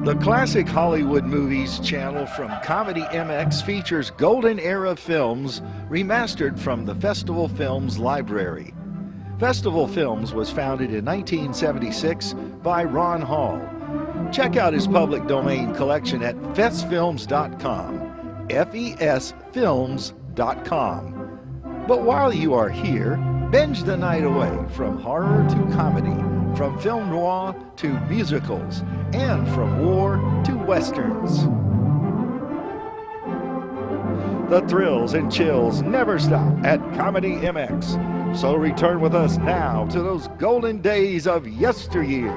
The Classic Hollywood Movies channel from Comedy MX features golden era films remastered from the Festival Films library. Festival Films was founded in 1976 by Ron Hall. Check out his public domain collection at festfilms.com, fesfilms.com. But while you are here, binge the night away from horror to comedy, from film noir to musicals, and from war to westerns. The thrills and chills never stop at Comedy MX. So return with us now to those golden days of yesteryear.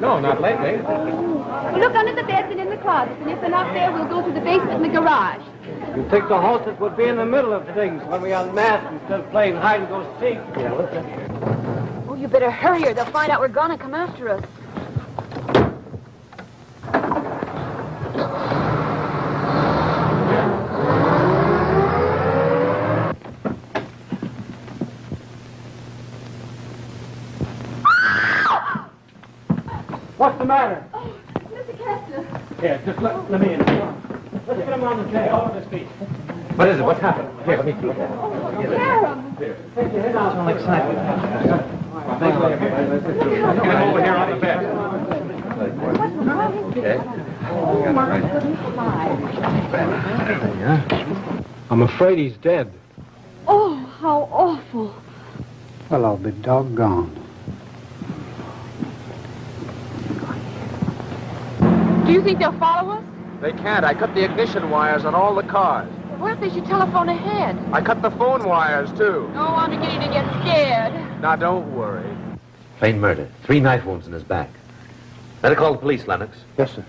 No, not lately. Well, look under the beds and in the closets, and if they're not there, we'll go to the basement and the garage. You think the hostess would be in the middle of things when we unmask instead of playing hide-and-go-seek? Yeah, listen. Oh, you better hurry or they'll find out we're gone and come after us. What's the matter? Oh, Mr. Kessler. Here, just let me in. Let's get him on the table. Over his feet. What is it? What's happened? Here, let me look at it. Karen. Here. Take your head out. Don't excite me. Come over here on the bed. Okay. I'm afraid he's dead. Oh, how awful. Well, I'll be doggone. Do you think they'll follow us? They can't. I cut the ignition wires on all the cars. Well, what if they should telephone ahead? I cut the phone wires, too. Oh, I'm beginning to get scared. Now, don't worry. Plain murder. 3 knife wounds in his back. Better call the police, Lennox. Yes, sir.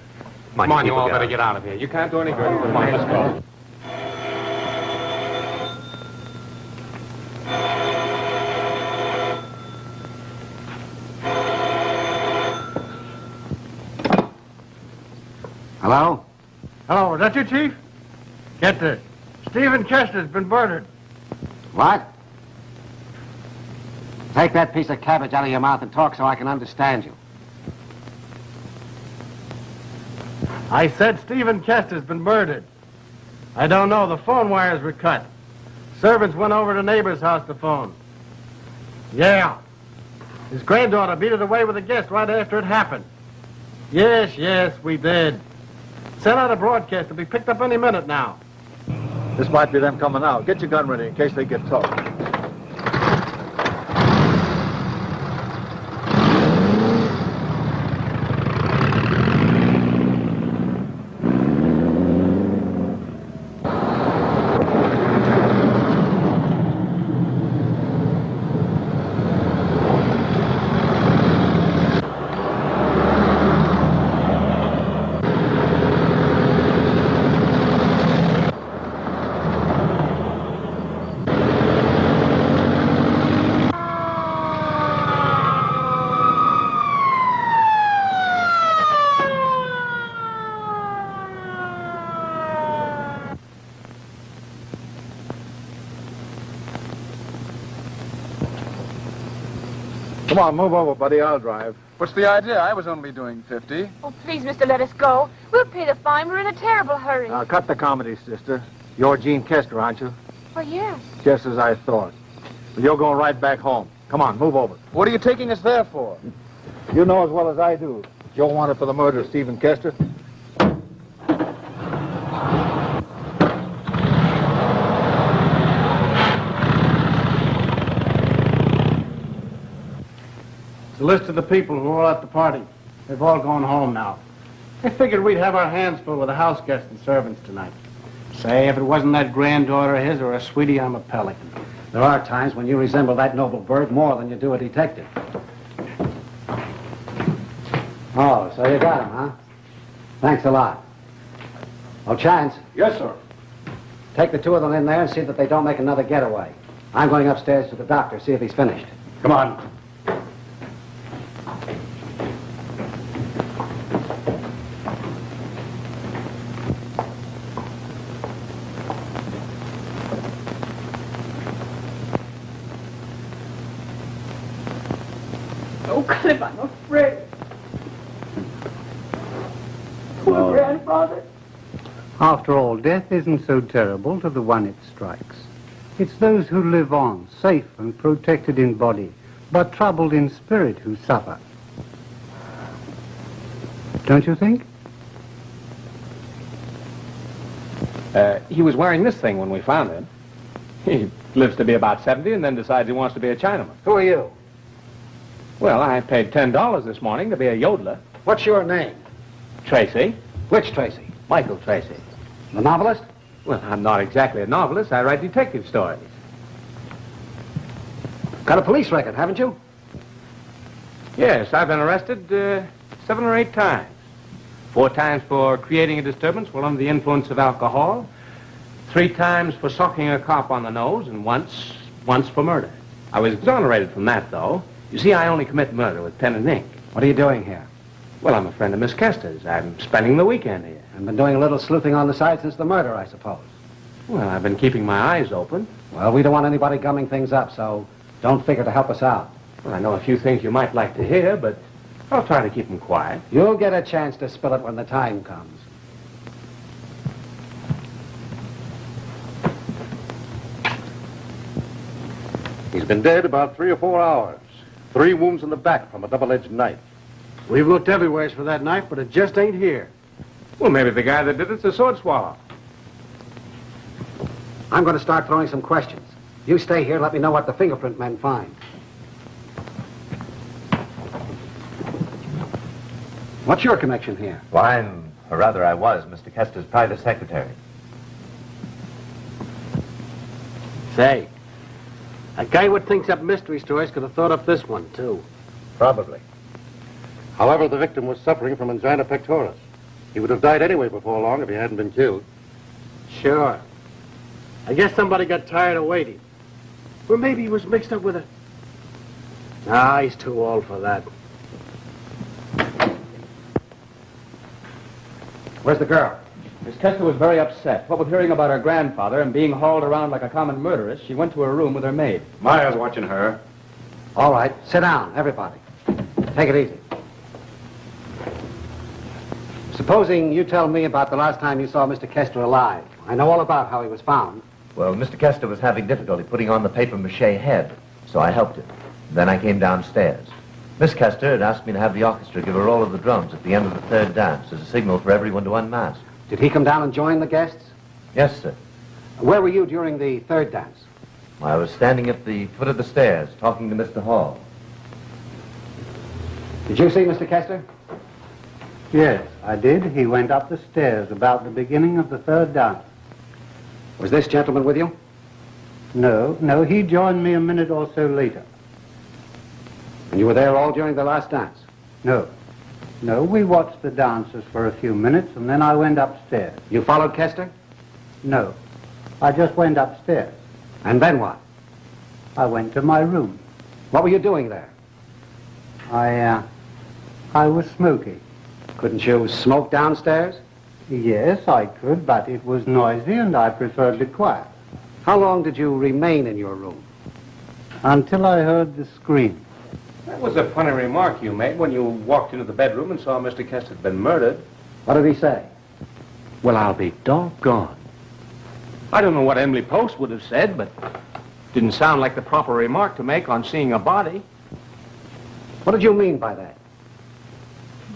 Come on, you all better get out of here. You can't do any good. Come on, let's go. Hello? Hello, is that you, Chief? Get this. Stephen Chester's been murdered. What? Take that piece of cabbage out of your mouth and talk so I can understand you. I said Stephen Chester's been murdered. I don't know. The phone wires were cut. Servants went over to neighbor's house to phone. Yeah. His granddaughter beat it away with a guest right after it happened. Yes, we did. Sent out a broadcast to be picked up any minute now. This might be them coming out. Get your gun ready in case they get tough. Come on, move over, buddy. I'll drive. What's the idea? I was only doing 50. Oh, please, mister, let us go. We'll pay the fine. We're in a terrible hurry. Now, cut the comedy, sister. You're Jean Kester, aren't you? Oh, yes. Just as I thought. But you're going right back home. Come on, move over. What are you taking us there for? You know as well as I do. You're wanted for the murder of Stephen Kester. It's a list of the people who were at the party. They've all gone home now. I figured we'd have our hands full with the house guests and servants tonight. Say, if it wasn't that granddaughter of his or a sweetie, I'm a pelican. There are times when you resemble that noble bird more than you do a detective. Oh, so you got him, huh? Thanks a lot. Oh, Chance. Yes, sir. Take the two of them in there and see that they don't make another getaway. I'm going upstairs to the doctor, see if he's finished. Come on. Oh, Cliff, I'm afraid. Poor grandfather. After all, death isn't so terrible to the one it strikes. It's those who live on, safe and protected in body, but troubled in spirit who suffer. Don't you think? He was wearing this thing when we found him. He lives to be about 70 and then decides he wants to be a Chinaman. Who are you? Well, I paid $10 this morning to be a yodeler. What's your name? Tracy. Which Tracy? Michael Tracy. The novelist? Well, I'm not exactly a novelist. I write detective stories. Got a police record, haven't you? Yes, I've been arrested 7 or 8 times. 4 times for creating a disturbance while under the influence of alcohol. 3 times for socking a cop on the nose, and once for murder. I was exonerated from that, though. You see, I only commit murder with pen and ink. What are you doing here? Well, I'm a friend of Miss Kester's. I'm spending the weekend here. I've been doing a little sleuthing on the side since the murder, I suppose. Well, I've been keeping my eyes open. Well, we don't want anybody gumming things up, so don't figure to help us out. Well, I know a few things you might like to hear, but I'll try to keep them quiet. You'll get a chance to spill it when the time comes. He's been dead about 3 or 4 hours. 3 wounds in the back from a double-edged knife. We've looked everywhere for that knife, but it just ain't here. Well, maybe the guy that did it's a sword swallow. I'm going to start throwing some questions. You stay here, let me know what the fingerprint men find. What's your connection here? Well, I was, Mr. Kester's private secretary. Say, a guy who thinks up mystery stories could have thought up this one, too. Probably. However, the victim was suffering from angina pectoris. He would have died anyway before long if he hadn't been killed. Sure. I guess somebody got tired of waiting. Or maybe he was mixed up with a... Ah, he's too old for that. Where's the girl? Miss Kester was very upset. What with hearing about her grandfather and being hauled around like a common murderess, she went to her room with her maid. Maya's watching her. All right, sit down, everybody. Take it easy. Supposing you tell me about the last time you saw Mr. Kester alive. I know all about how he was found. Well, Mr. Kester was having difficulty putting on the papier-mâché head, so I helped him. Then I came downstairs. Miss Kester had asked me to have the orchestra give a roll of the drums at the end of the 3rd dance as a signal for everyone to unmask. Did he come down and join the guests? Yes, sir. Where were you during the 3rd dance? I was standing at the foot of the stairs talking to Mr. Hall. Did you see Mr. Kester? Yes, I did. He went up the stairs about the beginning of the 3rd dance. Was this gentleman with you? No, he joined me a minute or so later. And you were there all during the last dance? No, we watched the dancers for a few minutes, and then I went upstairs. You followed Kester? No, I just went upstairs. And then what? I went to my room. What were you doing there? I was smoking. Couldn't you smoke downstairs? Yes, I could, but it was noisy, and I preferred it quiet. How long did you remain in your room? Until I heard the scream. That was a funny remark you made when you walked into the bedroom and saw Mr. Kester had been murdered. What did he say? Well, I'll be doggone. I don't know what Emily Post would have said, but didn't sound like the proper remark to make on seeing a body. What did you mean by that?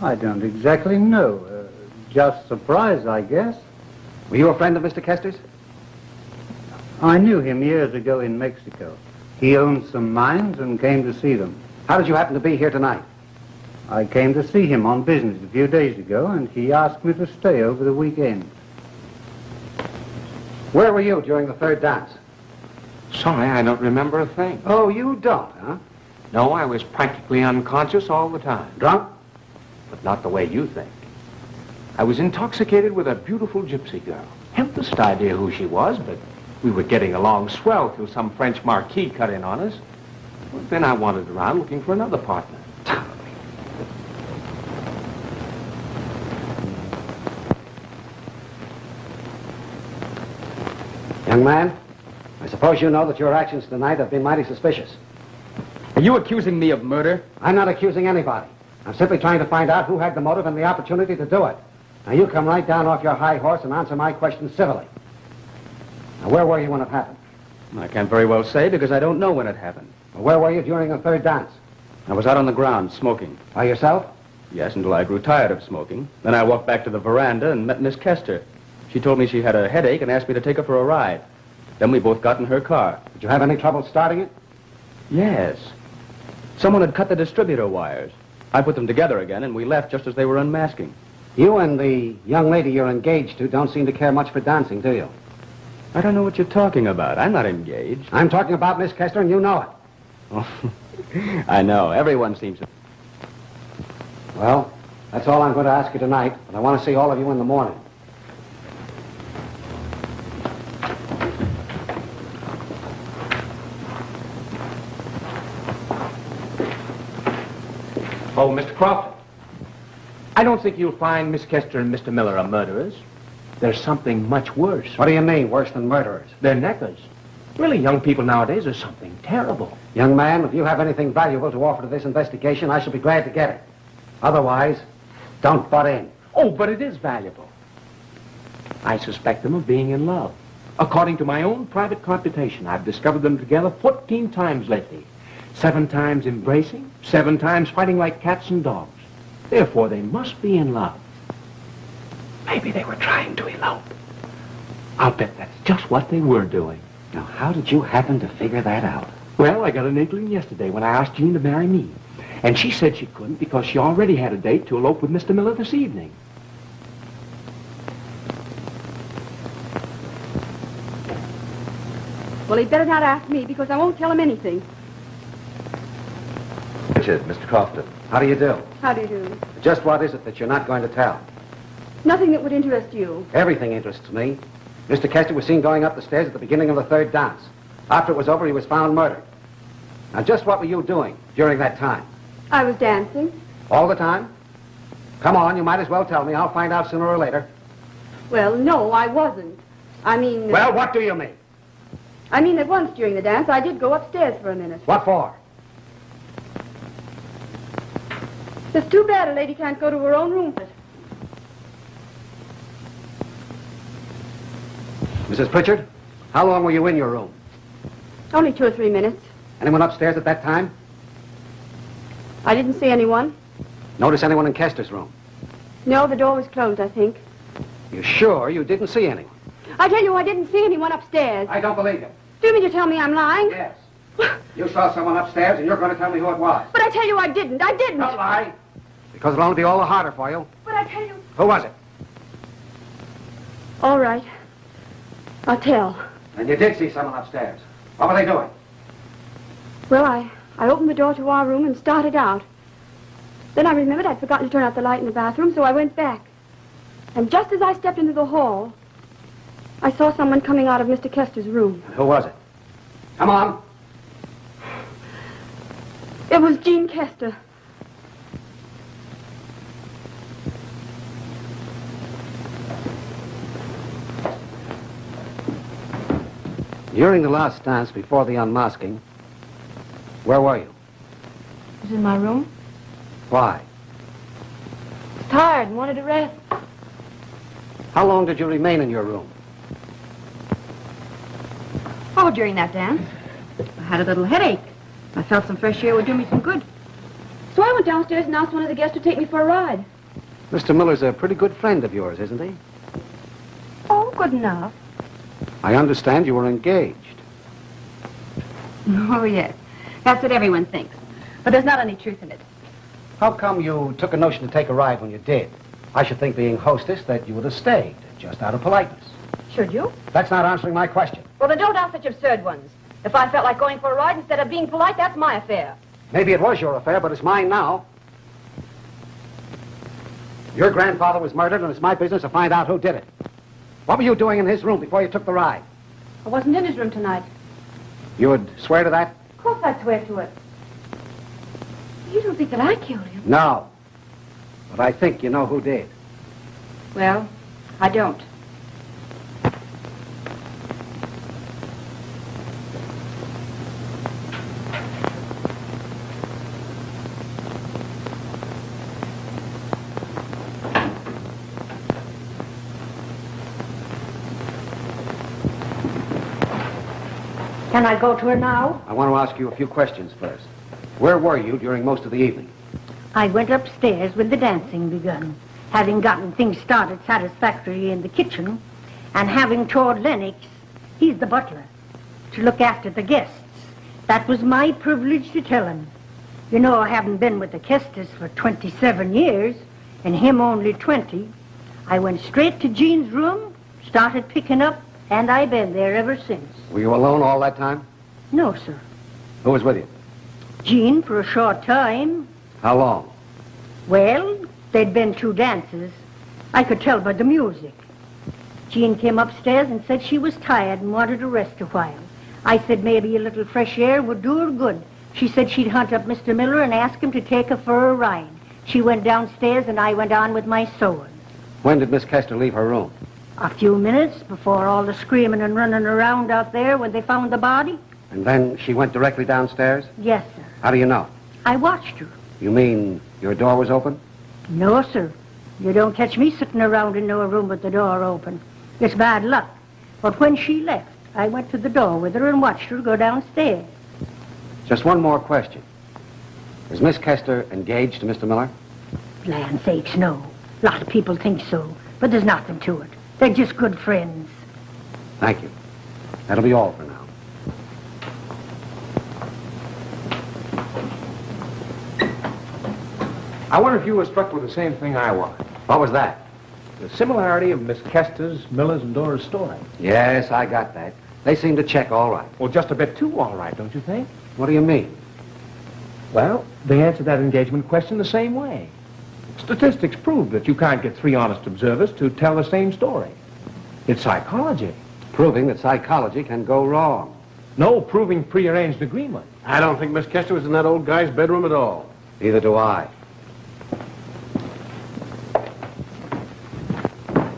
I don't exactly know. Just surprise, I guess. Were you a friend of Mr. Kester's? I knew him years ago in Mexico. He owned some mines and came to see them. How did you happen to be here tonight? I came to see him on business a few days ago, and he asked me to stay over the weekend. Where were you during the third dance? Sorry, I don't remember a thing. Oh, you don't, huh? No, I was practically unconscious all the time. Drunk? But not the way you think. I was intoxicated with a beautiful gypsy girl. Haven't idea who she was, but we were getting along swell till some French marquis cut in on us. Well, then I wandered around looking for another partner. Young man, I suppose you know that your actions tonight have been mighty suspicious. Are you accusing me of murder? I'm not accusing anybody. I'm simply trying to find out who had the motive and the opportunity to do it. Now, you come right down off your high horse and answer my questions civilly. Now, where were you when it happened? I can't very well say because I don't know when it happened. Well, where were you during the third dance? I was out on the ground smoking. By yourself? Yes, until I grew tired of smoking. Then I walked back to the veranda and met Miss Kester. She told me she had a headache and asked me to take her for a ride. Then we both got in her car. Did you have any trouble starting it? Yes. Someone had cut the distributor wires. I put them together again, and we left just as they were unmasking. You and the young lady you're engaged to don't seem to care much for dancing, do you? I don't know what you're talking about. I'm not engaged. I'm talking about Miss Kester, and you know it. Oh, I know. Everyone seems to... Well, that's all I'm going to ask you tonight, but I want to see all of you in the morning. Oh, Mr. Crawford. I don't think you'll find Miss Kester and Mr. Miller are murderers. There's something much worse. What do you mean, worse than murderers? They're neckers. Really, young people nowadays are something terrible. Young man, if you have anything valuable to offer to this investigation, I shall be glad to get it. Otherwise, don't butt in. Oh, but it is valuable. I suspect them of being in love. According to my own private computation, I've discovered them together 14 times lately. 7 times embracing, 7 times fighting like cats and dogs. Therefore, they must be in love. Maybe they were trying to elope. I'll bet that's just what they were doing. Now, how did you happen to figure that out? Well, I got an inkling yesterday when I asked Jean to marry me. And she said she couldn't because she already had a date to elope with Mr. Miller this evening. Well, he'd better not ask me because I won't tell him anything. Richard, Mr. Crofton. How do you do? How do you do? Just what is it that you're not going to tell? Nothing that would interest you. Everything interests me. Mr. Kester was seen going up the stairs at the beginning of the third dance. After it was over, he was found murdered. Now, just what were you doing during that time? I was dancing. All the time? Come on, you might as well tell me. I'll find out sooner or later. Well, no, I wasn't. I mean... Well, what do you mean? I mean that once during the dance, I did go upstairs for a minute. What for? It's too bad a lady can't go to her own room. Mrs. Pritchard, how long were you in your room? Only 2 or 3 minutes. Anyone upstairs at that time? I didn't see anyone. Notice anyone in Kester's room? No, the door was closed, I think. You sure you didn't see anyone? I tell you, I didn't see anyone upstairs. I don't believe you. Do you mean to tell me I'm lying? Yes. You saw someone upstairs, and you're going to tell me who it was. But I tell you I didn't. I didn't. Don't lie. Because it'll only be all the harder for you. But I tell you... Who was it? All right. I'll tell. And you did see someone upstairs. What were they doing? Well, I opened the door to our room and started out. Then I remembered I'd forgotten to turn out the light in the bathroom, so I went back. And just as I stepped into the hall, I saw someone coming out of Mr. Kester's room. And who was it? Come on. It was Jean Kester. During the last dance before the unmasking, where were you? was in my room. Why? Was tired and wanted to rest. How long did you remain in your room? Oh, during that dance. I had a little headache. I felt some fresh air would do me some good. So I went downstairs and asked one of the guests to take me for a ride. Mr. Miller's a pretty good friend of yours, isn't he? Oh, good enough. I understand you were engaged. Oh, yes. That's what everyone thinks. But there's not any truth in it. How come you took a notion to take a ride when you did? I should think, being hostess, that you would have stayed, just out of politeness. Should you? That's not answering my question. Well, then don't ask such absurd ones. If I felt like going for a ride instead of being polite, that's my affair. Maybe it was your affair, but it's mine now. Your grandfather was murdered, and it's my business to find out who did it. What were you doing in his room before you took the ride? I wasn't in his room tonight. You would swear to that? Of course I'd swear to it. You don't think that I killed him? No. But I think you know who did. Well, I don't. Can I go to her now? I want to ask you a few questions first. Where were you during most of the evening? I went upstairs when the dancing begun, having gotten things started satisfactorily in the kitchen, and having told Lennox, he's the butler, to look after the guests. That was my privilege to tell him. You know, I haven't been with the Kesters for 27 years, and him only 20. I went straight to Jean's room, started picking up, and I've been there ever since. Were you alone all that time? No, sir. Who was with you? Jean for a short time. How long? Well, there'd been 2 dances. I could tell by the music. Jean came upstairs and said she was tired and wanted to rest a while. I said maybe a little fresh air would do her good. She said she'd hunt up Mr. Miller and ask him to take her for a ride. She went downstairs and I went on with my sewing. When did Miss Kester leave her room? A few minutes before all the screaming and running around out there when they found the body. And then she went directly downstairs? Yes, sir. How do you know? I watched her. You mean your door was open? No, sir. You don't catch me sitting around in no room with the door open. It's bad luck. But when she left, I went to the door with her and watched her go downstairs. Just one more question. Is Miss Kester engaged to Mr. Miller? Land sakes, no. A lot of people think so, but there's nothing to it. They're just good friends. Thank you. That'll be all for now. I wonder if you were struck with the same thing I was. What was that? The similarity of Miss Kester's, Miller's, and Dora's story. Yes, I got that. They seem to check all right. Well, just a bit too all right, don't you think? What do you mean? Well, they answered that engagement question the same way. Statistics prove that you can't get 3 honest observers to tell the same story. It's psychology. Proving that psychology can go wrong. No, proving prearranged agreement. I don't think Miss Kester was in that old guy's bedroom at all. Neither do I.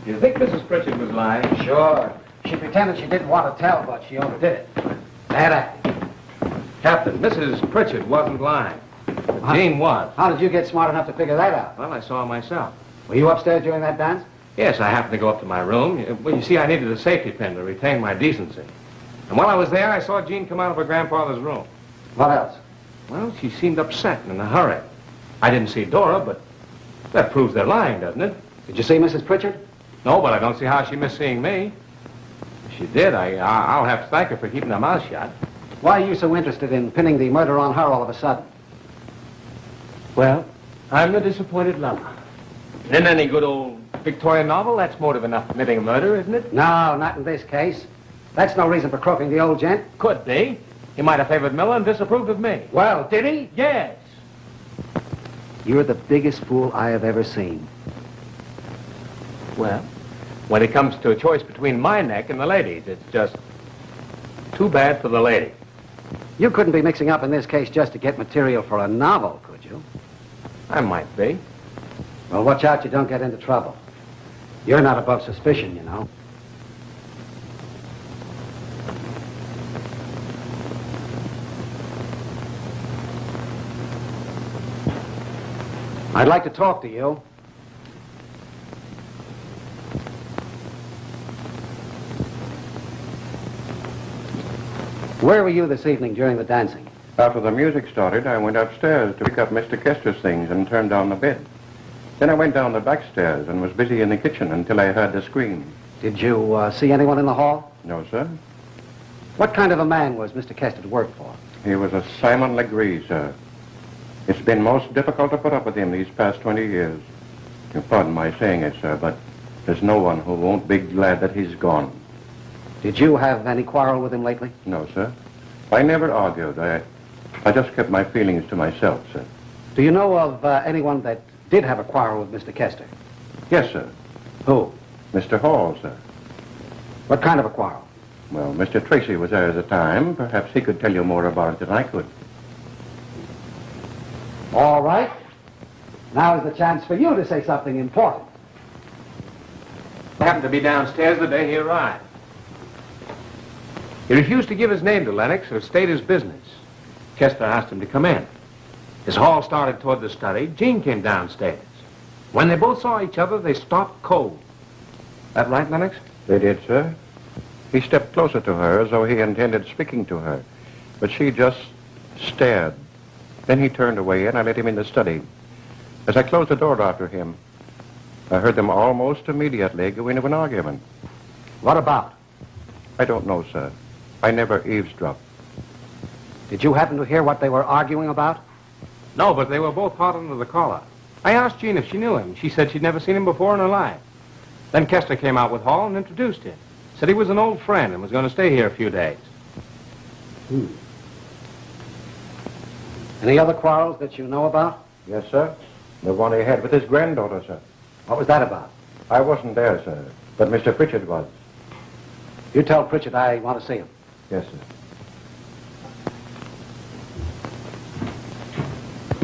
You think Mrs. Pritchard was lying? Sure. She pretended she didn't want to tell, but she overdid it. Bad acting. Captain, Mrs. Pritchard wasn't lying. Jean was. How did you get smart enough to figure that out? Well, I saw myself. Were you upstairs during that dance? Yes, I happened to go up to my room. Well, you see, I needed a safety pin to retain my decency. And while I was there, I saw Jean come out of her grandfather's room. What else? Well, she seemed upset and in a hurry. I didn't see Dora, but that proves they're lying, doesn't it? Did you see Mrs. Pritchard? No, but I don't see how she missed seeing me. If she did, I'll have to thank her for keeping her mouth shut. Why are you so interested in pinning the murder on her all of a sudden? Well, I'm the disappointed lover. In any good old Victorian novel, that's motive enough for committing a murder, isn't it? No, not in this case. That's no reason for croaking the old gent. Could be. He might have favored Miller and disapproved of me. Well, did he? Yes. You're the biggest fool I have ever seen. Well, when it comes to a choice between my neck and the lady's, it's just too bad for the lady. You couldn't be mixing up in this case just to get material for a novel, could you? I might be. Well, watch out you don't get into trouble. You're not above suspicion, you know. I'd like to talk to you. Where were you this evening during the dancing? After the music started, I went upstairs to pick up Mr. Kester's things and turn down the bed. Then I went down the back stairs and was busy in the kitchen until I heard the scream. Did you see anyone in the hall? No, sir. What kind of a man was Mr. Kester to work for? He was a Simon Legree, sir. It's been most difficult to put up with him these past 20 years. You pardon my saying it, sir, but there's no one who won't be glad that he's gone. Did you have any quarrel with him lately? No, sir. I never argued. I just kept my feelings to myself, sir. Do you know of anyone that did have a quarrel with Mr. Kester? Yes, sir. Who? Mr. Hall, sir. What kind of a quarrel? Well, Mr. Tracy was there at the time. Perhaps he could tell you more about it than I could. All right. Now is the chance for you to say something important. I happened to be downstairs the day he arrived. He refused to give his name to Lennox or state his business. Kester asked him to come in. As Hall started toward the study, Jean came downstairs. When they both saw each other, they stopped cold. That right, Lennox? They did, sir. He stepped closer to her as though he intended speaking to her, but she just stared. Then he turned away and I let him in the study. As I closed the door after him, I heard them almost immediately go into an argument. What about? I don't know, sir. I never eavesdropped. Did you happen to hear what they were arguing about? No, but they were both hot under the collar. I asked Jean if she knew him. She said she'd never seen him before in her life. Then Kester came out with Hall and introduced him. Said he was an old friend and was going to stay here a few days. Any other quarrels that you know about? Yes, sir. The one he had with his granddaughter, sir. What was that about? I wasn't there, sir, but Mr. Pritchard was. You tell Pritchard I want to see him. Yes, sir.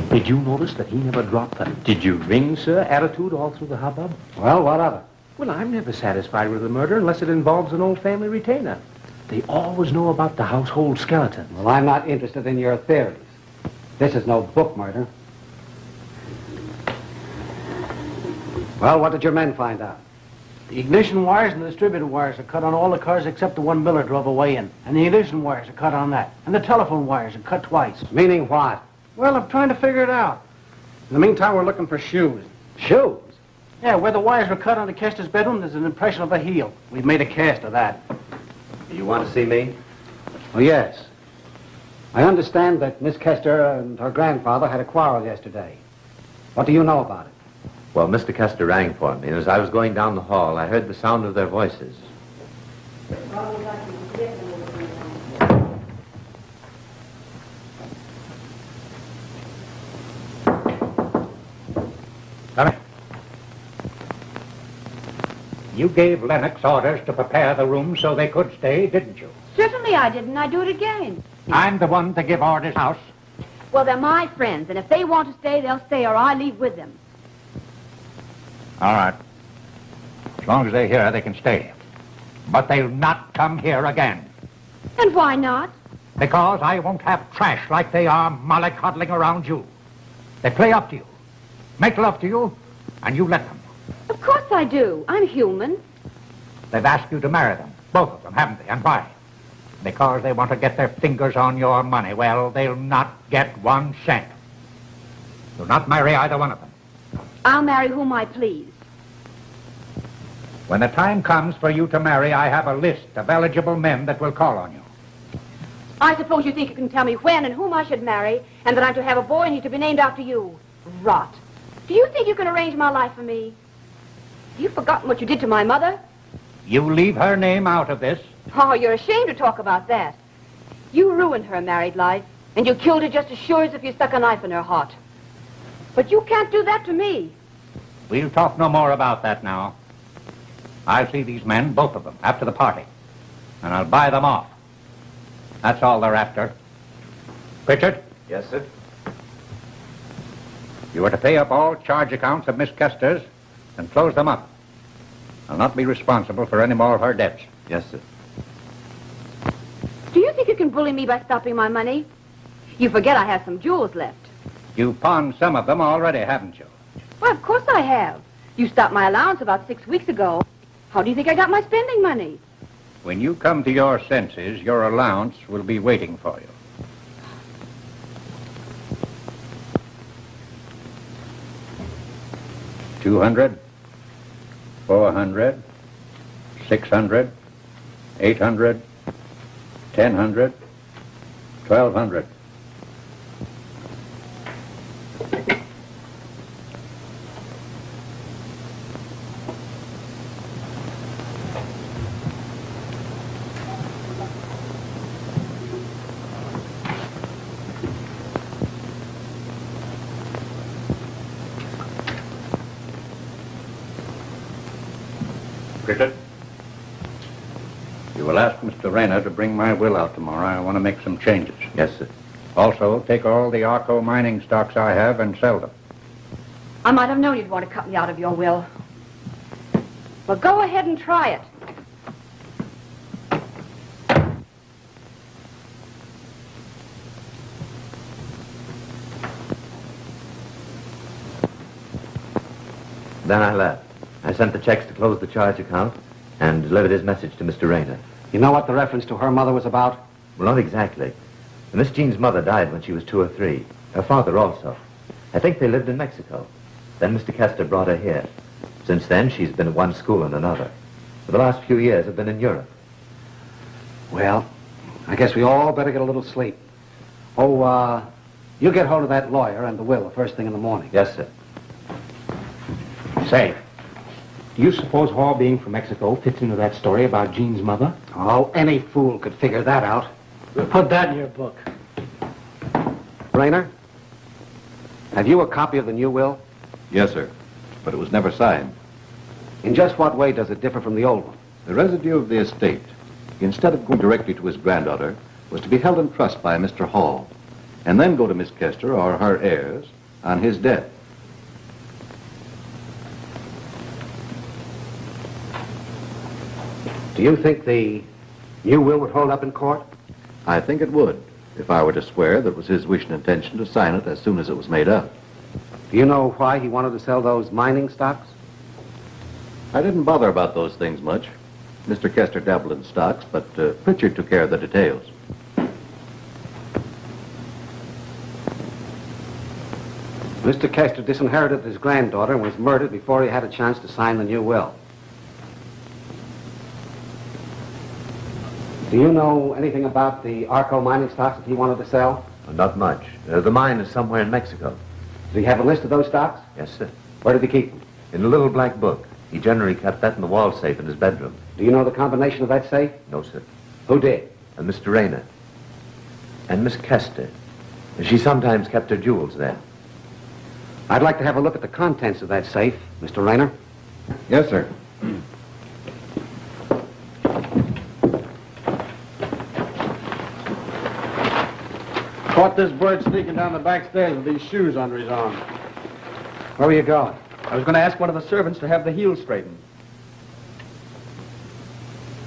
Did you notice that he never dropped that "did you ring, sir" attitude all through the hubbub? Well, what of it? Well, I'm never satisfied with a murder unless it involves an old family retainer. They always know about the household skeleton. Well, I'm not interested in your theories. This is no book murder. Well, what did your men find out? The ignition wires and the distributor wires are cut on all the cars except the one Miller drove away in. And the ignition wires are cut on that. And the telephone wires are cut twice. Meaning what? Well, I'm trying to figure it out. In the meantime, we're looking for shoes. Shoes? Yeah, where the wires were cut on the Kester's bedroom, there's an impression of a heel. We've made a cast of that. You want to see me? Oh, yes. I understand that Miss Kester and her grandfather had a quarrel yesterday. What do you know about it? Well, Mr. Kester rang for me, and as I was going down the hall, I heard the sound of their voices. Come here. You gave Lennox orders to prepare the room so they could stay, didn't you? Certainly I did, and I do it again. I'm the one to give orders, house. Well, they're my friends, and if they want to stay, they'll stay, or I leave with them. All right. As long as they're here, they can stay. But they'll not come here again. And why not? Because I won't have trash like they are mollycoddling around you. They play up to you, make love to you, and you let them. Of course I do. I'm human. They've asked you to marry them, both of them, haven't they? And why? Because they want to get their fingers on your money. Well, they'll not get 1 cent. You'll not marry either one of them. I'll marry whom I please. When the time comes for you to marry, I have a list of eligible men that will call on you. I suppose you think you can tell me when and whom I should marry, and that I'm to have a boy and he's to be named after you. Rot. Do you think you can arrange my life for me? You've forgotten what you did to my mother? You leave her name out of this. Oh, you're ashamed to talk about that. You ruined her married life, and you killed her just as sure as if you stuck a knife in her heart. But you can't do that to me. We'll talk no more about that now. I'll see these men, both of them, after the party. And I'll buy them off. That's all they're after. Pritchard? Yes, sir? You are to pay up all charge accounts of Miss Kester's and close them up. I'll not be responsible for any more of her debts. Yes, sir. Do you think you can bully me by stopping my money? You forget I have some jewels left. You've pawned some of them already, haven't you? Why, of course I have. You stopped my allowance about 6 weeks ago. How do you think I got my spending money? When you come to your senses, your allowance will be waiting for you. $200, $400, $600, $800, $1,000, $1,200. Cricket, you will ask Mr. Rayner to bring my will out tomorrow. I want to make some changes. Yes, sir. Also, take all the Arco mining stocks I have and sell them. I might have known you'd want to cut me out of your will. Well, go ahead and try it. Then I left. I sent the checks to close the charge account and delivered his message to Mr. Rayner. You know what the reference to her mother was about? Well, not exactly. Miss Jean's mother died when she was 2 or 3. Her father also. I think they lived in Mexico. Then Mr. Kester brought her here. Since then, she's been at one school and another. For the last few years, I've been in Europe. Well, I guess we all better get a little sleep. Oh, you get hold of that lawyer and the will the first thing in the morning. Yes, sir. Say, do you suppose Hall being from Mexico fits into that story about Jean's mother? Oh, any fool could figure that out. Put that in your book. Rayner, have you a copy of the new will? Yes, sir. But it was never signed. In just what way does it differ from the old one? The residue of the estate, instead of going directly to his granddaughter, was to be held in trust by Mr. Hall, and then go to Miss Kester or her heirs on his death. Do you think the new will would hold up in court? I think it would, if I were to swear that it was his wish and intention to sign it as soon as it was made up. Do you know why he wanted to sell those mining stocks? I didn't bother about those things much. Mr. Kester dabbled in stocks, but Pritchard took care of the details. Mr. Kester disinherited his granddaughter and was murdered before he had a chance to sign the new will. Do you know anything about the Arco mining stocks that he wanted to sell? Not much. The mine is somewhere in Mexico. Does he have a list of those stocks? Yes, sir. Where did he keep them? In a little black book. He generally kept that in the wall safe in his bedroom. Do you know the combination of that safe? No, sir. Who did? And Mr. Rayner. And Miss Kester. She sometimes kept her jewels there. I'd like to have a look at the contents of that safe, Mr. Rayner. Yes, sir. Caught this bird sneaking down the back stairs with these shoes under his arm. Where were you going? I was going to ask one of the servants to have the heels straightened.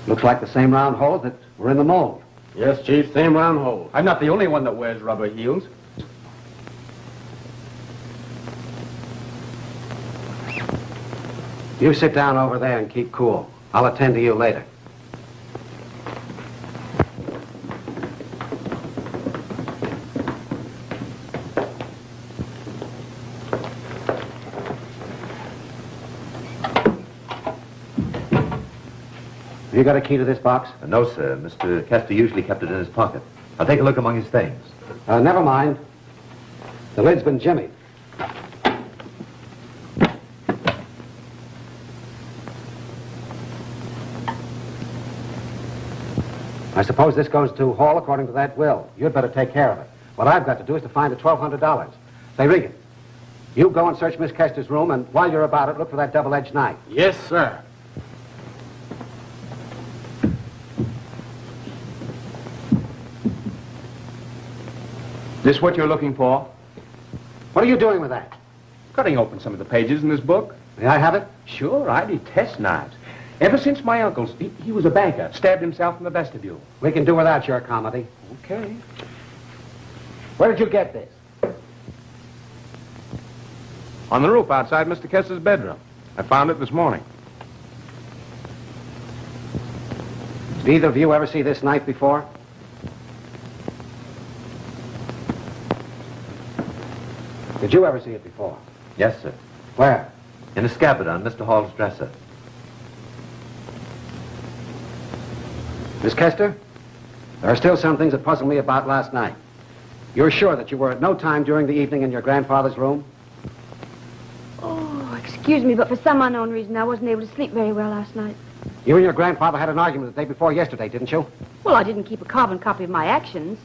Looks like the same round holes that were in the mold. Yes, Chief, same round hole. I'm not the only one that wears rubber heels. You sit down over there and keep cool. I'll attend to you later. Have you got a key to this box? No, sir. Mr. Kester usually kept it in his pocket. I'll take a look among his things. Never mind. The lid's been jimmied. I suppose this goes to Hall according to that will. You'd better take care of it. What I've got to do is to find the $1,200. Say, Regan, you go and search Miss Kester's room, and while you're about it, look for that double-edged knife. Yes, sir. This what you're looking for? What are you doing with that? Cutting open some of the pages in this book. May I have it? Sure, I detest knives. Ever since my uncle's, he was a banker, stabbed himself in the vestibule. We can do without your comedy. Okay. Where did you get this? On the roof outside Mr. Kester's bedroom. I found it this morning. Did either of you ever see this knife before? Did you ever see it before? Yes, sir. Where? In a scabbard on Mr. Hall's dresser. Miss Kester? There are still some things that puzzle me about last night. You're sure that you were at no time during the evening in your grandfather's room? Oh, excuse me, but for some unknown reason, I wasn't able to sleep very well last night. You and your grandfather had an argument the day before yesterday, didn't you? Well, I didn't keep a carbon copy of my actions.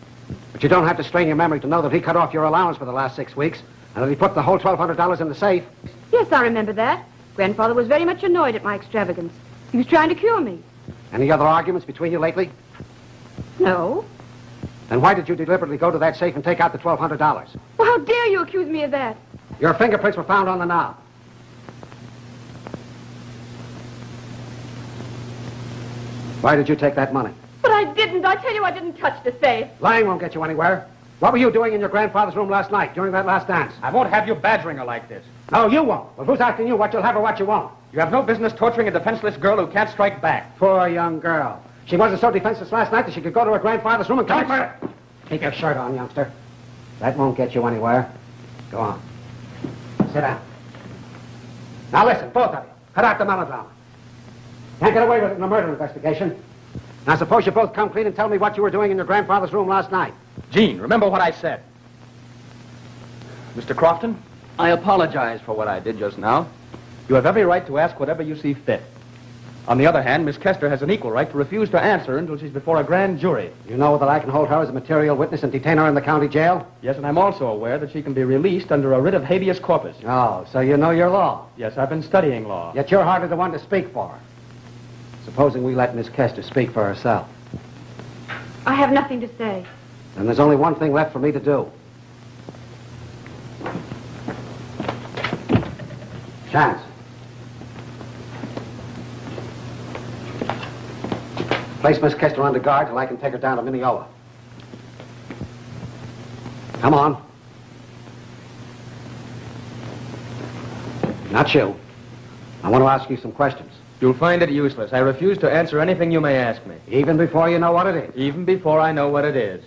But you don't have to strain your memory to know that he cut off your allowance for the last 6 weeks, and that he put the whole $1,200 in the safe. Yes, I remember that. Grandfather was very much annoyed at my extravagance. He was trying to cure me. Any other arguments between you lately? No. Then why did you deliberately go to that safe and take out the $1,200? Well, how dare you accuse me of that? Your fingerprints were found on the knob. Why did you take that money? But I didn't. I tell you, I didn't touch the safe. Lying won't get you anywhere. What were you doing in your grandfather's room last night during that last dance? I won't have you badgering her like this. No, you won't. Well, who's asking you what you'll have or what you won't? You have no business torturing a defenseless girl who can't strike back. Poor young girl. She wasn't so defenseless last night that she could go to her grandfather's room and commit murder. Keep your shirt on, youngster. That won't get you anywhere. Go on. Sit down. Now listen, both of you. Cut out the melodrama. Can't get away with it in a murder investigation. Now suppose you both come clean and tell me what you were doing in your grandfather's room last night. Gene, remember what I said. Mr. Crofton, I apologize for what I did just now. You have every right to ask whatever you see fit. On the other hand, Miss Kester has an equal right to refuse to answer until she's before a grand jury. You know that I can hold her as a material witness and detain her in the county jail? Yes, and I'm also aware that she can be released under a writ of habeas corpus. Oh, so you know your law. Yes, I've been studying law. Yet you're hardly the one to speak for her. Supposing we let Miss Kester speak for herself. I have nothing to say. Then there's only one thing left for me to do. Chance. Place Miss Kester under guard till I can take her down to Mineola. Come on. Not you. I want to ask you some questions. You'll find it useless. I refuse to answer anything you may ask me. Even before you know what it is? Even before I know what it is.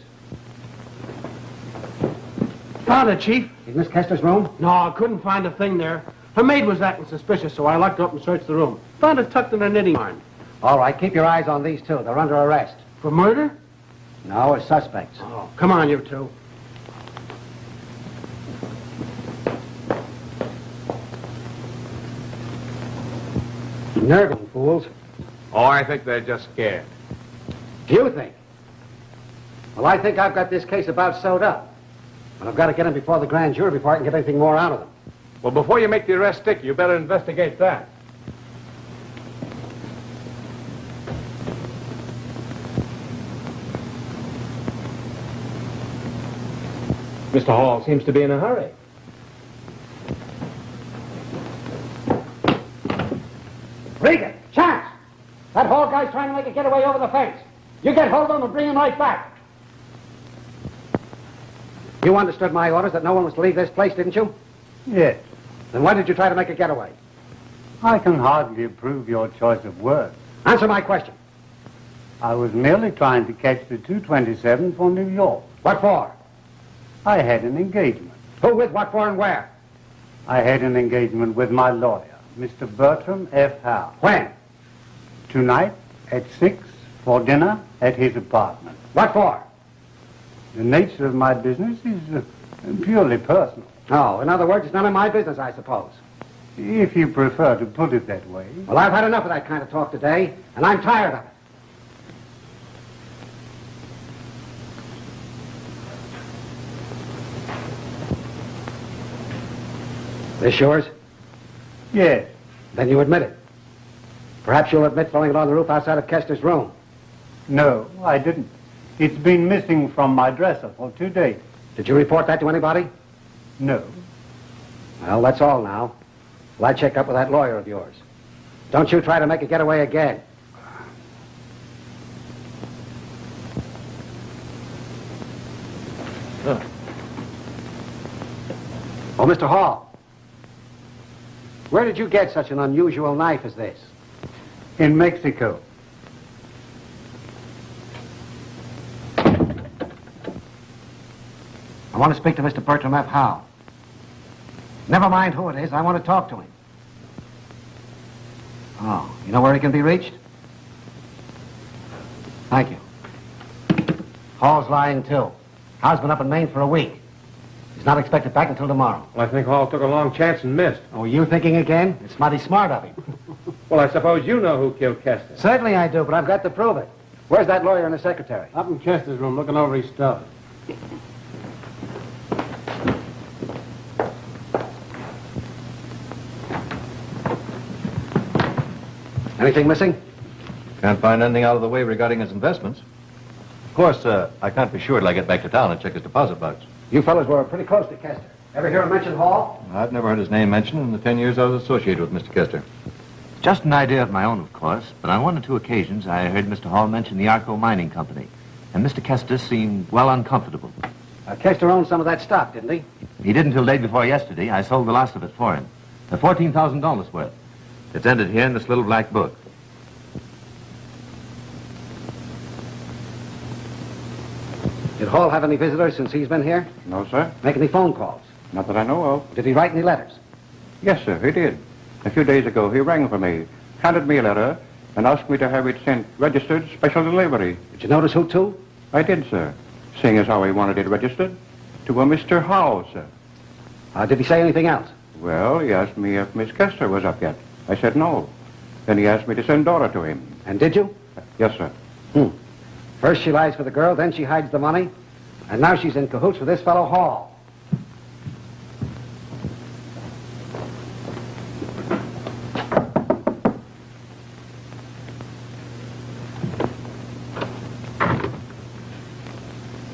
Found it, Chief. In Miss Kester's room? No, I couldn't find a thing there. Her maid was acting suspicious, so I locked her up and searched the room. Found it tucked in her knitting yarn. All right, keep your eyes on these two. They're under arrest. For murder? No, as suspects. Oh, come on, you two. Nerving fools. Oh, I think they're just scared. You think? Well, I think I've got this case about sewed up. But I've got to get them before the grand jury before I can get anything more out of them. Well, before you make the arrest stick, you better investigate that. Mr. Hall seems to be in a hurry. Regan, Chance! That Hall guy's trying to make a getaway over the fence. You get hold of him and bring him right back. You understood my orders that no one was to leave this place, didn't you? Yes. Then why did you try to make a getaway? I can hardly approve your choice of words. Answer my question. I was merely trying to catch the 227 for New York. What for? I had an engagement. Who with, what for, and where? I had an engagement with my lawyer, Mr. Bertram F. Howe. When? Tonight at 6 for dinner at his apartment. What for? The nature of my business is purely personal. Oh, in other words, it's none of my business, I suppose. If you prefer to put it that way. Well, I've had enough of that kind of talk today, and I'm tired of it. This yours? Yes. Then you admit it. Perhaps you'll admit throwing it on the roof outside of Kester's room. No, I didn't. It's been missing from my dresser for 2 days. Did you report that to anybody? No. Well, that's all now. Well, I check up with that lawyer of yours. Don't you try to make a getaway again. Oh, Mr. Hall. Where did you get such an unusual knife as this? In Mexico. I want to speak to Mr. Bertram F. Howe. Never mind who it is. I want to talk to him. Oh, you know where he can be reached? Thank you. Hall's lying, too. Howe's been up in Maine for a week. He's not expected back until tomorrow. Well, I think Hall took a long chance and missed. Oh, you thinking again? It's mighty smart of him. Well, I suppose you know who killed Kester. Certainly I do, but I've got to prove it. Where's that lawyer and the secretary? Up in Kester's room looking over his stuff. Anything missing? Can't find anything out of the way regarding his investments. Of course, I can't be sure till I get back to town and check his deposit box. You fellas were pretty close to Kester. Ever hear him mention Hall? I've never heard his name mentioned in the 10 years I was associated with Mr. Kester. Just an idea of my own, of course, but on 1 or 2 occasions I heard Mr. Hall mention the Arco Mining Company, and Mr. Kester seemed well uncomfortable. Kester owned some of that stock, didn't he? He did until day before yesterday. I sold the last of it for him. $14,000 worth. It's entered here in this little black book. Did Hall have any visitors since he's been here? No, sir. Make any phone calls? Not that I know of. Did he write any letters? Yes, sir, he did. A few days ago, he rang for me, handed me a letter, and asked me to have it sent registered special delivery. Did you notice who to? I did, sir. Seeing as how he wanted it registered. To a Mr. Howe, sir. Did he say anything else? Well, he asked me if Miss Kester was up yet. I said no. Then he asked me to send Dora to him. And did you? Yes, sir. First she lies for the girl, then she hides the money, and now she's in cahoots with this fellow Hall.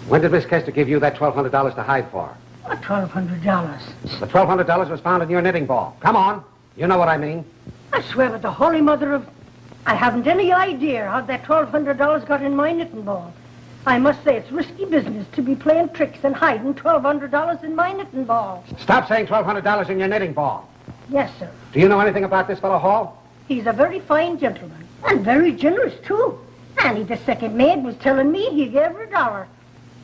When did Miss Kester give you that $1,200 to hide for? What, $1,200? The $1,200 was found in your knitting ball. Come on. You know what I mean. I swear with the Holy Mother of... I haven't any idea how that $1,200 got in my knitting ball. I must say it's risky business to be playing tricks and hiding $1,200 in my knitting ball. Stop saying $1,200 in your knitting ball. Yes, sir. Do you know anything about this fellow Hall? He's a very fine gentleman, and very generous, too. Annie, the second maid, was telling me he gave her $1.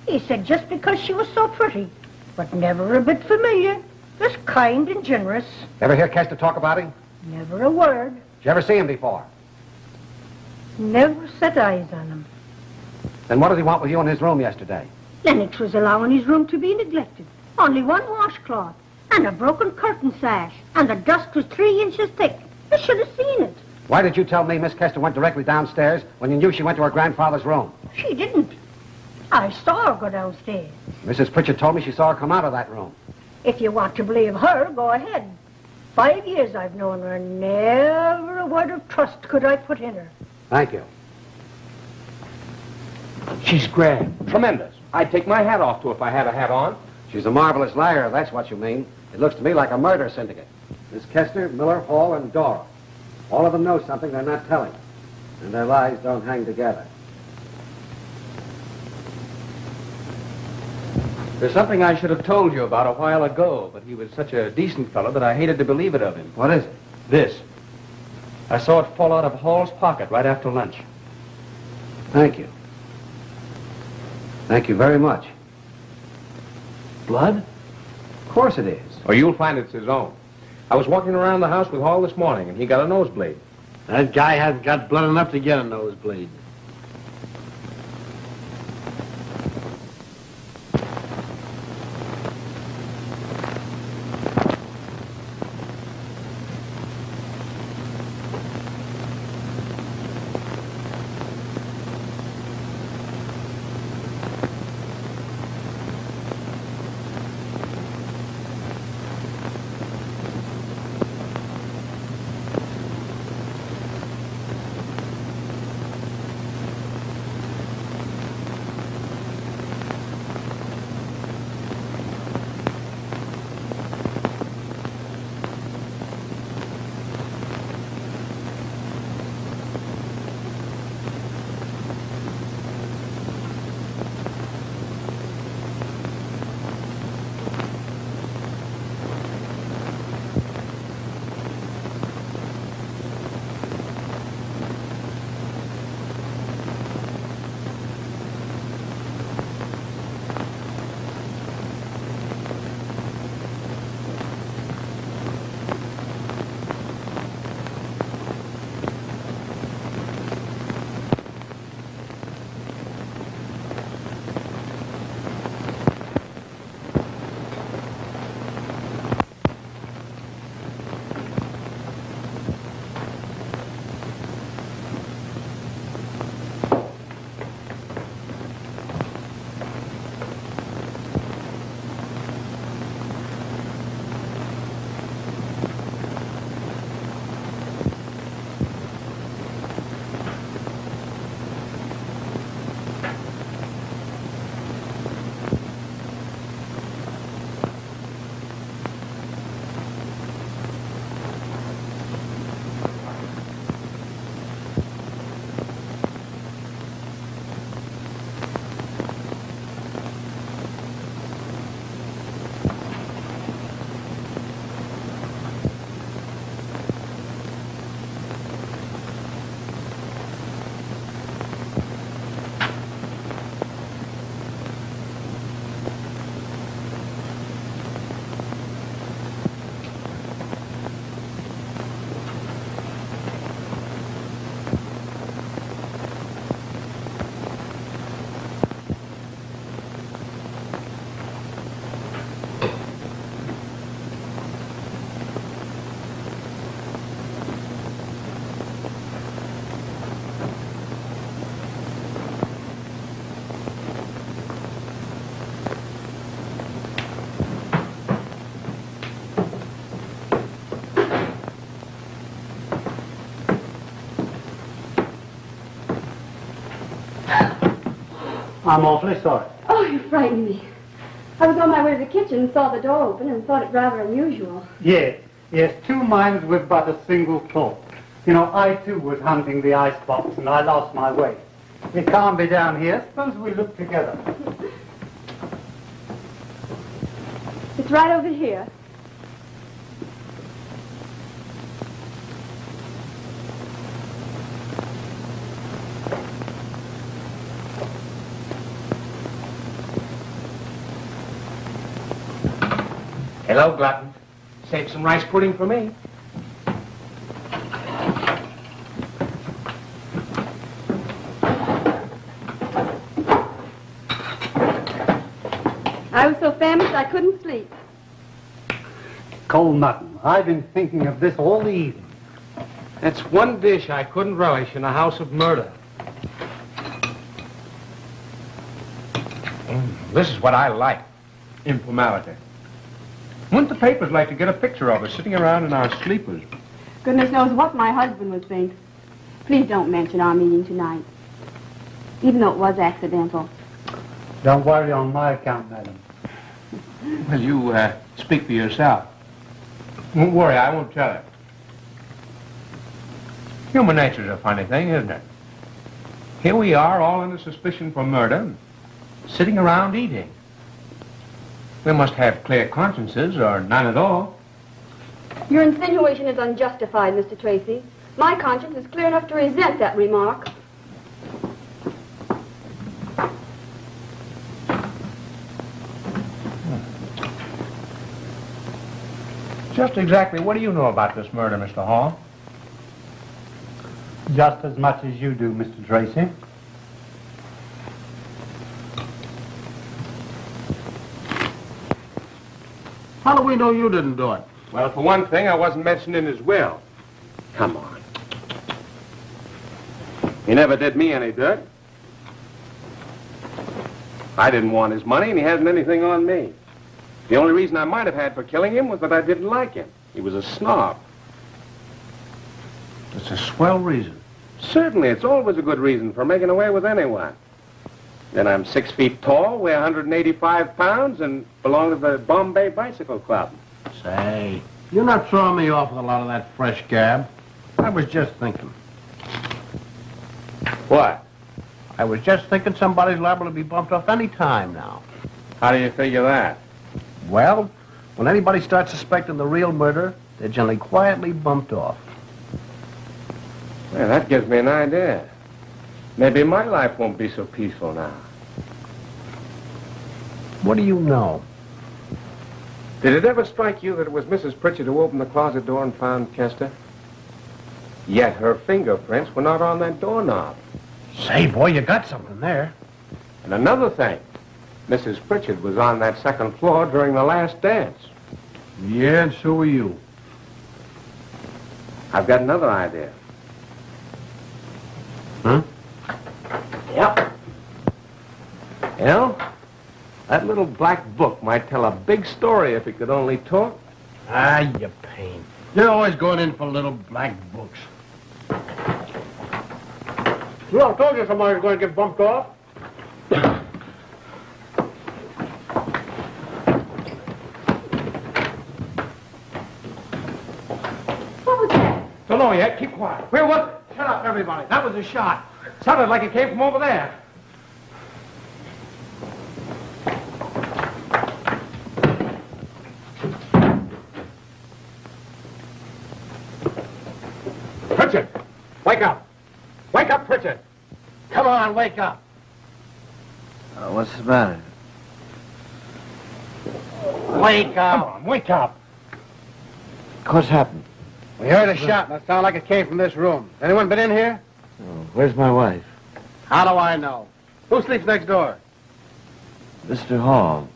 He said just because she was so pretty, but never a bit familiar, just kind and generous. Ever hear Kester talk about him? Never a word. Did you ever see him before? Never set eyes on him. Then what did he want with you in his room yesterday? Lennox was allowing his room to be neglected. Only one washcloth, and a broken curtain sash, and the dust was 3 inches thick. I should have seen it. Why did you tell me Miss Kester went directly downstairs when you knew she went to her grandfather's room? She didn't. I saw her go downstairs. Mrs. Pritchard told me she saw her come out of that room. If you want to believe her, go ahead. 5 years I've known her, and never a word of trust could I put in her. Thank you. She's grand. Tremendous. I'd take my hat off to her if I had a hat on. She's a marvelous liar, that's what you mean. It looks to me like a murder syndicate. Miss Kester, Miller, Hall, and Dora. All of them know something they're not telling. And their lies don't hang together. There's something I should have told you about a while ago, but he was such a decent fellow that I hated to believe it of him. What is it? This. I saw it fall out of Hall's pocket right after lunch. Thank you. Thank you very much. Blood? Of course it is. Or you'll find it's his own. I was walking around the house with Hall this morning, and he got a nosebleed. That guy hasn't got blood enough to get a nosebleed. I'm awfully sorry. Oh, you frightened me. I was on my way to the kitchen and saw the door open and thought it rather unusual. Yes, 2 minds with but a single thought. You know, I too was hunting the icebox and I lost my way. It can't be down here. Suppose we look together. It's right over here. Hello, Glutton. Save some rice pudding for me. I was so famished I couldn't sleep. Cold mutton. I've been thinking of this all the evening. That's one dish I couldn't relish in a house of murder. This is what I like. Informality. Wouldn't the papers like to get a picture of us sitting around in our sleepers? Goodness knows what my husband would think. Please don't mention our meeting tonight. Even though it was accidental. Don't worry on my account, madam. Well, you speak for yourself. Don't worry, I won't tell it. Human nature's a funny thing, isn't it? Here we are, all under suspicion for murder, sitting around eating. We must have clear consciences, or none at all. Your insinuation is unjustified, Mr. Tracy. My conscience is clear enough to resent that remark. Just exactly what do you know about this murder, Mr. Hall? Just as much as you do, Mr. Tracy. How do we know you didn't do it? Well, for one thing, I wasn't mentioned in his will. Come on. He never did me any dirt. I didn't want his money, and he hasn't anything on me. The only reason I might have had for killing him was that I didn't like him. He was a snob. It's a swell reason. Certainly, it's always a good reason for making away with anyone. Then I'm 6 feet tall, weigh 185 pounds, and belong to the Bombay Bicycle Club. Say, you're not throwing me off with a lot of that fresh gab. I was just thinking. What? I was just thinking somebody's liable to be bumped off any time now. How do you figure that? Well, when anybody starts suspecting the real murder, they're generally quietly bumped off. Well, that gives me an idea. Maybe my life won't be so peaceful now. What do you know? Did it ever strike you that it was Mrs. Pritchard who opened the closet door and found Kester? Yet her fingerprints were not on that doorknob. Say, boy, you got something there. And another thing, Mrs. Pritchard was on that second floor during the last dance. Yeah, and so were you. I've got another idea. Huh? Yep. You know, that little black book might tell a big story if it could only talk. Ah, you pain. You're always going in for little black books. Well, I told you somebody's going to get bumped off. What was that? Don't know yet. Keep quiet. Where was it? Shut up, everybody. That was a shot. Sounded like it came from over there. Pritchard, wake up. Wake up, Pritchard. Come on, wake up. What's the matter? Wake Come up. on, wake up. What's happened? We heard a shot, and it sounded like it came from this room. Anyone been in here? Oh, where's my wife? How do I know? Who sleeps next door? Mr. Hall.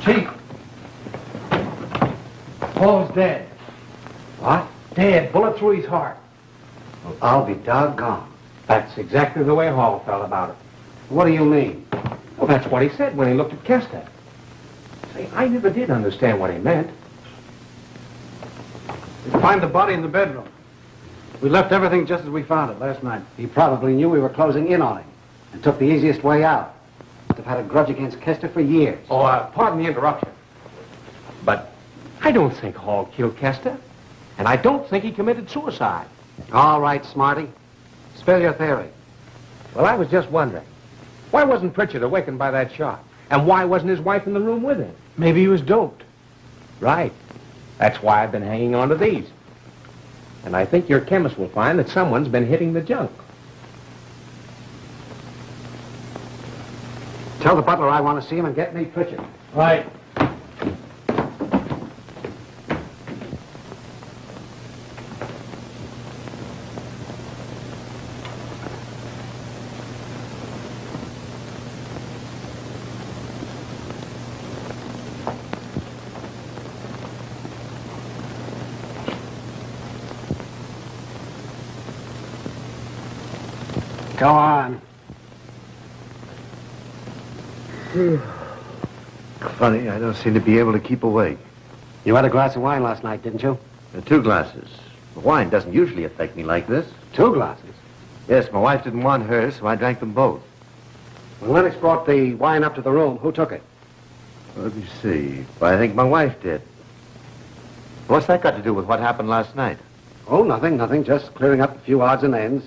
Chief. Paul's dead. What? Dead. Bullet through his heart. Well, I'll be doggone. That's exactly the way Hall felt about it. What do you mean? Well, that's what he said when he looked at Kester. Say, I never did understand what he meant. We find the body in the bedroom. We left everything just as we found it last night. He probably knew we were closing in on him and took the easiest way out. They've had a grudge against Kester for years. Oh, pardon the interruption. But I don't think Hall killed Kester. And I don't think he committed suicide. All right, Smarty. Spill your theory. Well, I was just wondering. Why wasn't Pritchard awakened by that shot? And why wasn't his wife in the room with him? Maybe he was doped. Right. That's why I've been hanging on to these. And I think your chemist will find that someone's been hitting the junk. Tell the butler I want to see him and get me Pritchard. Right. Go on. Funny, I don't seem to be able to keep awake. You had a glass of wine last night, didn't you? 2 glasses. The wine doesn't usually affect me like this. 2 glasses? Yes, my wife didn't want hers, so I drank them both. When Lennox brought the wine up to the room, who took it? Let me see. I think my wife did. What's that got to do with what happened last night? Oh, nothing. Just clearing up a few odds and ends.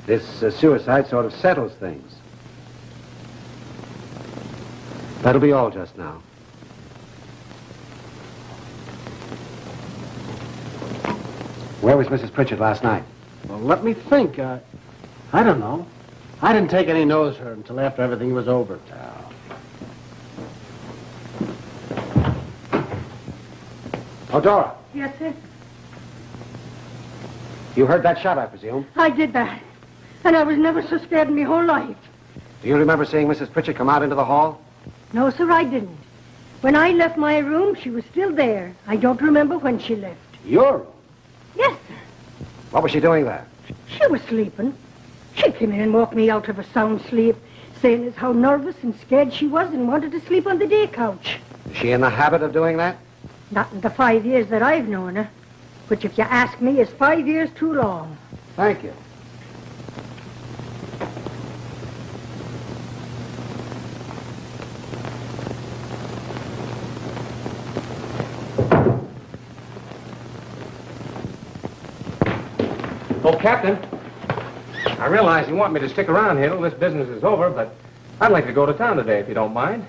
This suicide sort of settles things. That'll be all just now. Where was Mrs. Pritchard last night? Well, let me think. I don't know. I didn't take any notice of her until after everything was over. Oh, Dora, Yes, sir. you heard that shot, I presume. I did that. And I was never so scared in my whole life. Do you remember seeing Mrs. Pritchard come out into the hall? No, sir, I didn't. When I left my room, she was still there. I don't remember when she left. Your room? Yes, sir. What was she doing there? She was sleeping. She came in and woke me out of a sound sleep, saying as how nervous and scared she was and wanted to sleep on the day couch. Is she in the habit of doing that? Not in the 5 years that I've known her. Which, if you ask me, is 5 years too long. Thank you. Oh, Captain, I realize you want me to stick around here till this business is over, but I'd like to go to town today, if you don't mind.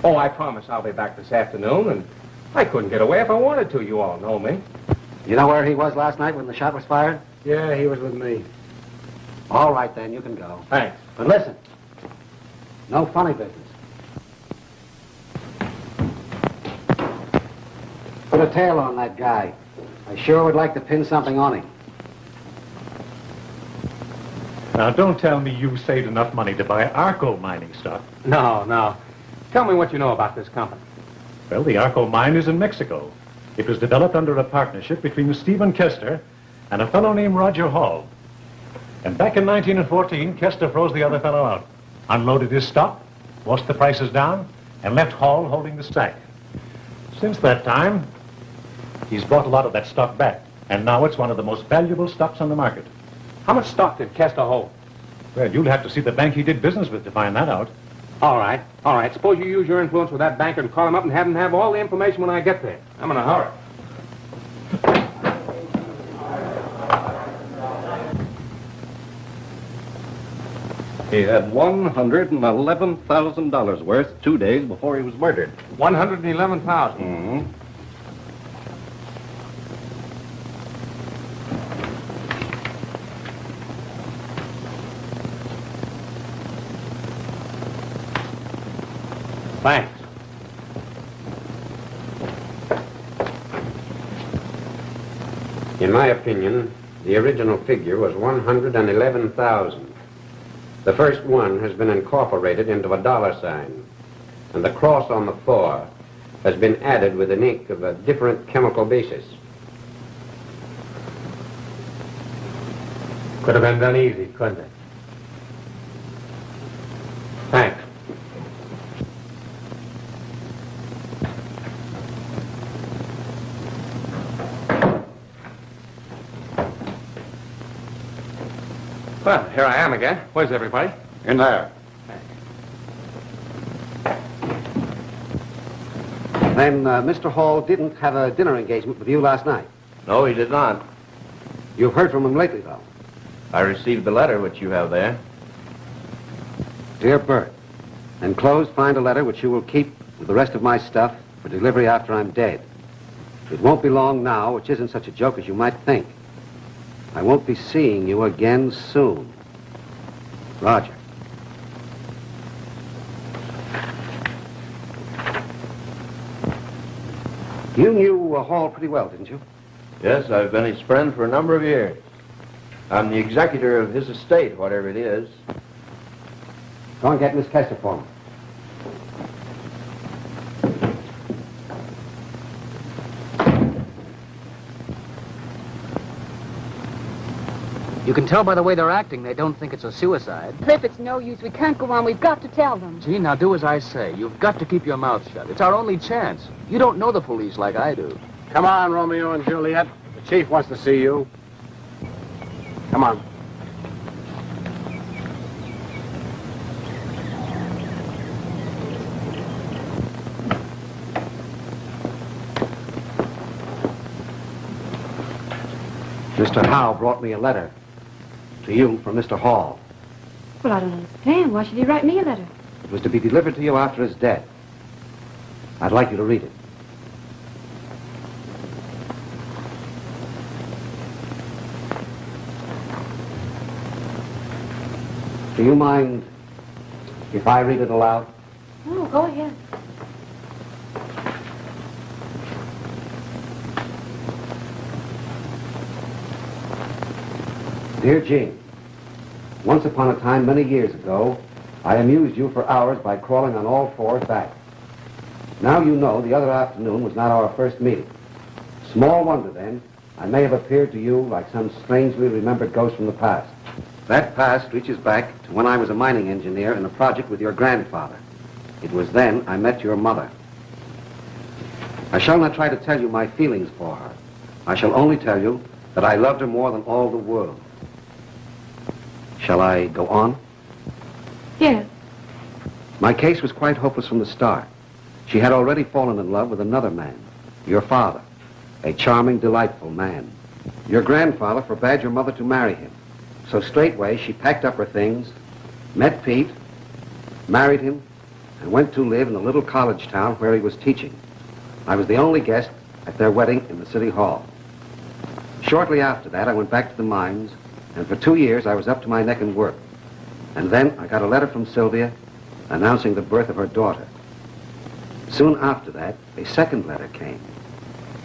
Oh, I promise I'll be back this afternoon, and I couldn't get away if I wanted to. You all know me. You know where he was last night when the shot was fired? Yeah, he was with me. All right, then, you can go. Thanks. But listen, no funny business. Put a tail on that guy. I sure would like to pin something on him. Now, don't tell me you saved enough money to buy Arco mining stock. No. Tell me what you know about this company. Well, the Arco mine is in Mexico. It was developed under a partnership between Stephen Kester and a fellow named Roger Hall. And back in 1914, Kester froze the other fellow out, unloaded his stock, forced the prices down, and left Hall holding the stack. Since that time, he's bought a lot of that stock back, and now it's one of the most valuable stocks on the market. How much stock did Kester hold? Well, you'll have to see the bank he did business with to find that out. All right. Suppose you use your influence with that banker and call him up and have him have all the information when I get there. I'm in a hurry. He had $111,000 worth 2 days before he was murdered. $111,000. Mm-hmm. Thanks. In my opinion, the original figure was 111,000. The first one has been incorporated into a dollar sign. and the cross on the fore has been added with an ink of a different chemical basis. Could have been done easy, couldn't it? Thanks. Well, here I am again. Where's everybody? In there. Then Mr. Hall didn't have a dinner engagement with you last night. No, he did not. You've heard from him lately, though. I received the letter which you have there. Dear Bert, enclosed find a letter which you will keep with the rest of my stuff for delivery after I'm dead. It won't be long now, which isn't such a joke as you might think. I won't be seeing you again soon. Roger. You knew Hall pretty well, didn't you? Yes, I've been his friend for a number of years. I'm the executor of his estate, whatever it is. Go and get Miss Kester for me. You can tell by the way they're acting, they don't think it's a suicide. Cliff, it's no use. We can't go on. We've got to tell them. Gee, now do as I say. You've got to keep your mouth shut. It's our only chance. You don't know the police like I do. Come on, Romeo and Juliet. The chief wants to see you. Come on. Mr. Howe brought me a letter to you from Mr. Hall. Well, I don't understand. Why should he write me a letter? It was to be delivered to you after his death. I'd like you to read it. Do you mind if I read it aloud? Oh, go ahead. Dear Jean, once upon a time, many years ago, I amused you for hours by crawling on all fours back. Now you know the other afternoon was not our first meeting. Small wonder, then, I may have appeared to you like some strangely remembered ghost from the past. That past reaches back to when I was a mining engineer in a project with your grandfather. It was then I met your mother. I shall not try to tell you my feelings for her. I shall only tell you that I loved her more than all the world. Shall I go on? Yes. My case was quite hopeless from the start. She had already fallen in love with another man, your father, a charming, delightful man. Your grandfather forbade your mother to marry him. So straightway she packed up her things, met Pete, married him, and went to live in the little college town where he was teaching. I was the only guest at their wedding in the city hall. Shortly after that, I went back to the mines, and for 2 years I was up to my neck in work. And then I got a letter from Sylvia announcing the birth of her daughter. Soon after that, a second letter came.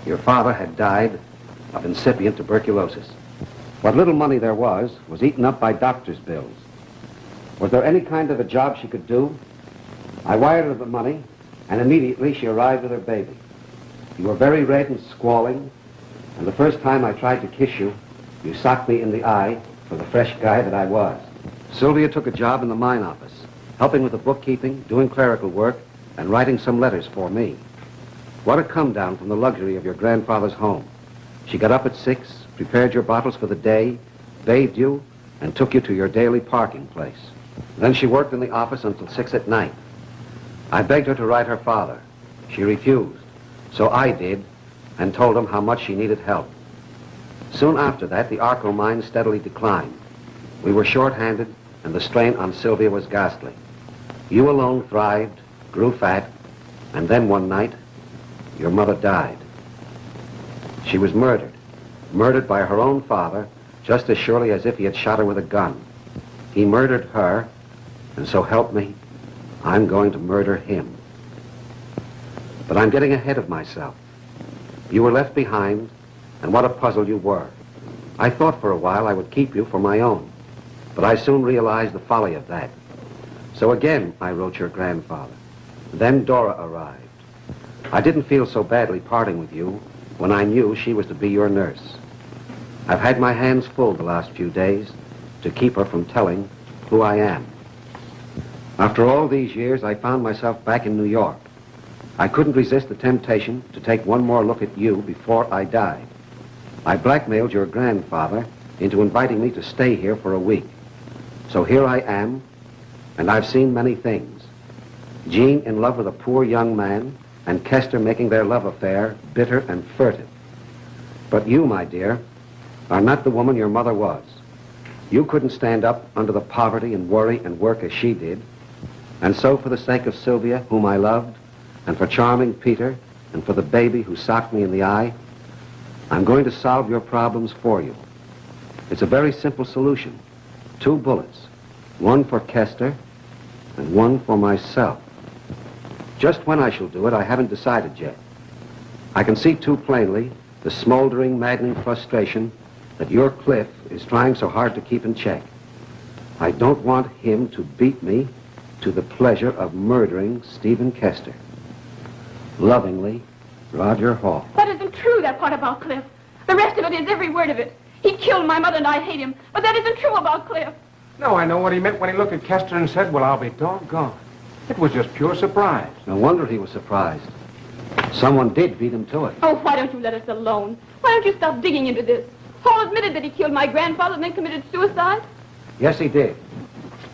Your father had died of incipient tuberculosis. What little money there was eaten up by doctor's bills. Was there any kind of a job she could do? I wired her the money, and immediately she arrived with her baby. You were very red and squalling, and the first time I tried to kiss you, you socked me in the eye for the fresh guy that I was. Sylvia took a job in the mine office, helping with the bookkeeping, doing clerical work, and writing some letters for me. What a come down from the luxury of your grandfather's home. She got up at 6, prepared your bottles for the day, bathed you, and took you to your daily parking place. Then she worked in the office until 6 at night. I begged her to write her father. She refused. So I did, and told him how much she needed help. Soon after that, the Arco mine steadily declined. We were short-handed, and the strain on Sylvia was ghastly. You alone thrived, grew fat, and then one night, your mother died. She was murdered. Murdered by her own father, just as surely as if he had shot her with a gun. He murdered her, and so help me, I'm going to murder him. But I'm getting ahead of myself. You were left behind, and what a puzzle you were. I thought for a while I would keep you for my own, but I soon realized the folly of that. So again, I wrote your grandfather. Then Dora arrived. I didn't feel so badly parting with you when I knew she was to be your nurse. I've had my hands full the last few days to keep her from telling who I am. After all these years, I found myself back in New York. I couldn't resist the temptation to take one more look at you before I died. I blackmailed your grandfather into inviting me to stay here for a week. So here I am, and I've seen many things. Jean in love with a poor young man, and Kester making their love affair bitter and furtive. But you, my dear, are not the woman your mother was. You couldn't stand up under the poverty and worry and work as she did. And so for the sake of Sylvia, whom I loved, and for charming Peter, and for the baby who socked me in the eye, I'm going to solve your problems for you. It's a very simple solution. 2 bullets. One for Kester, and one for myself. Just when I shall do it, I haven't decided yet. I can see too plainly the smoldering, maddening frustration that your Cliff is trying so hard to keep in check. I don't want him to beat me to the pleasure of murdering Stephen Kester. Lovingly, Roger Hall. That isn't true, that part about Cliff. The rest of it is, every word of it. He killed my mother and I hate him. But that isn't true about Cliff. No, I know what he meant when he looked at Kester and said, well, I'll be doggone. It was just pure surprise. No wonder he was surprised. Someone did beat him to it. Oh, why don't you let us alone? Why don't you stop digging into this? Hall admitted that he killed my grandfather and then committed suicide. Yes, he did.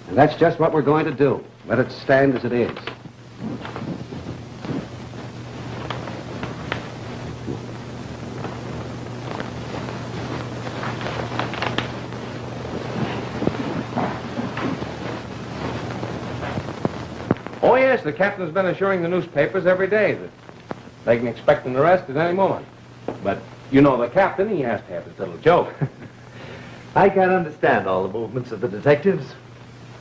And that's just what we're going to do. Let it stand as it is. Oh, yes, the captain's been assuring the newspapers every day that they can expect an arrest at any moment. But you know the captain, he has to have his little joke. I can't understand all the movements of the detectives.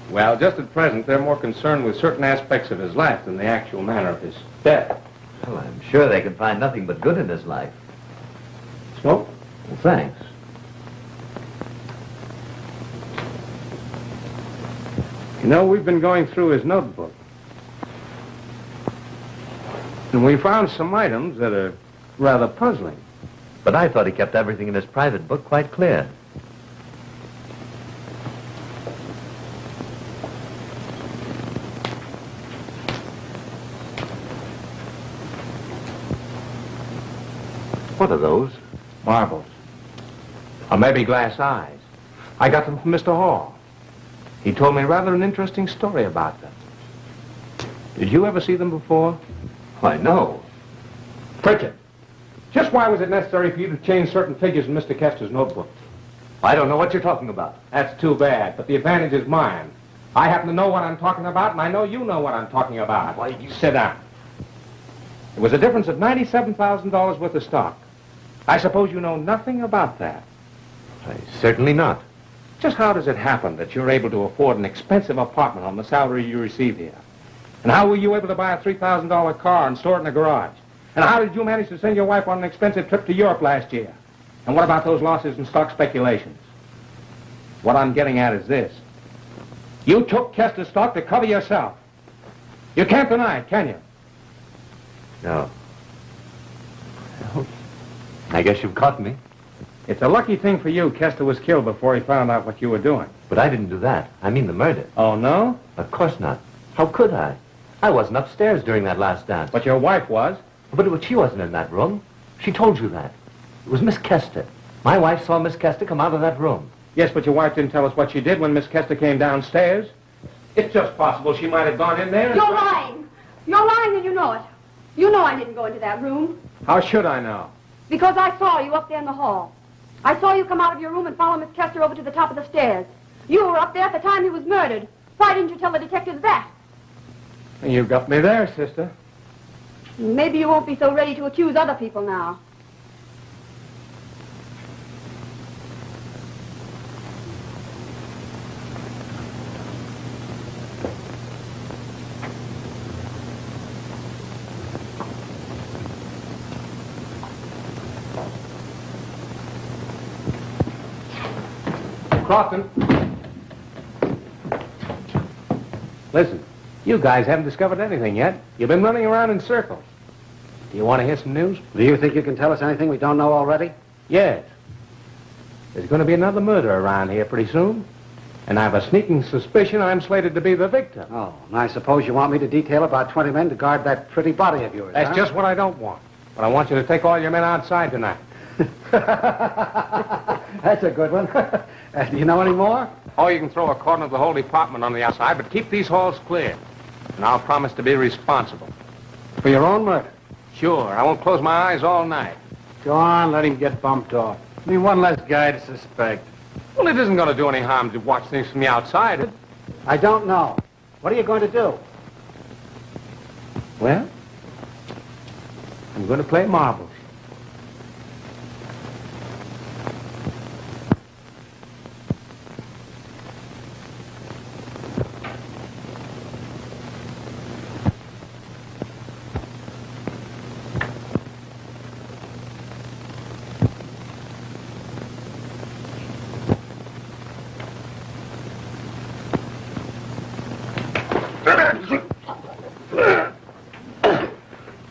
Well, just at present, they're more concerned with certain aspects of his life than the actual manner of his death. Well, I'm sure they can find nothing but good in his life. Smoke? Well, thanks. You know, we've been going through his notebook. And we found some items that are rather puzzling. But I thought he kept everything in his private book quite clear. What are those? Marbles. Or maybe glass eyes. I got them from Mr. Hall. He told me rather an interesting story about them. Did you ever see them before? Why, no. Pritchard, just why was it necessary for you to change certain figures in Mr. Kester's notebook? I don't know what you're talking about. That's too bad, but the advantage is mine. I happen to know what I'm talking about, and I know you know what I'm talking about. Why, you sit down. It was a difference of $97,000 worth of stock. I suppose you know nothing about that. Certainly not. Just how does it happen that you're able to afford an expensive apartment on the salary you receive here? And how were you able to buy a $3,000 car and store it in a garage? And how did you manage to send your wife on an expensive trip to Europe last year? And what about those losses in stock speculations? What I'm getting at is this. You took Kester's stock to cover yourself. You can't deny it, can you? No. Well, I guess you've caught me. It's a lucky thing for you Kester was killed before he found out what you were doing. But I didn't do that. I mean the murder. Oh, no? Of course not. How could I? I wasn't upstairs during that last dance. But your wife was. But she wasn't in that room. She told you that. It was Miss Kester. My wife saw Miss Kester come out of that room. Yes, but your wife didn't tell us what she did when Miss Kester came downstairs. It's just possible she might have gone in there. You're lying. You're lying and you know it. You know I didn't go into that room. How should I know? Because I saw you up there in the hall. I saw you come out of your room and follow Miss Kester over to the top of the stairs. You were up there at the time he was murdered. Why didn't you tell the detectives that? You got me there, sister. Maybe you won't be so ready to accuse other people now. Crofton. Listen, You guys haven't discovered anything yet. You've been running around in circles. Do you want to hear some news? Do you think you can tell us anything we don't know already? Yes. There's going to be another murder around here pretty soon. And I have a sneaking suspicion I'm slated to be the victim. Oh, and I suppose you want me to detail about 20 men to guard that pretty body of yours, That's just what I don't want. But I want you to take all your men outside tonight. That's a good one. Do you know any more? Oh, you can throw a cordon of the whole department on the outside, but keep these halls clear. And I'll promise to be responsible. For your own murder? Sure. I won't close my eyes all night. Go on, let him get bumped off. Be one less guy to suspect. Well, it isn't going to do any harm to watch things from the outside. I don't know. What are you going to do? Well, I'm going to play marbles.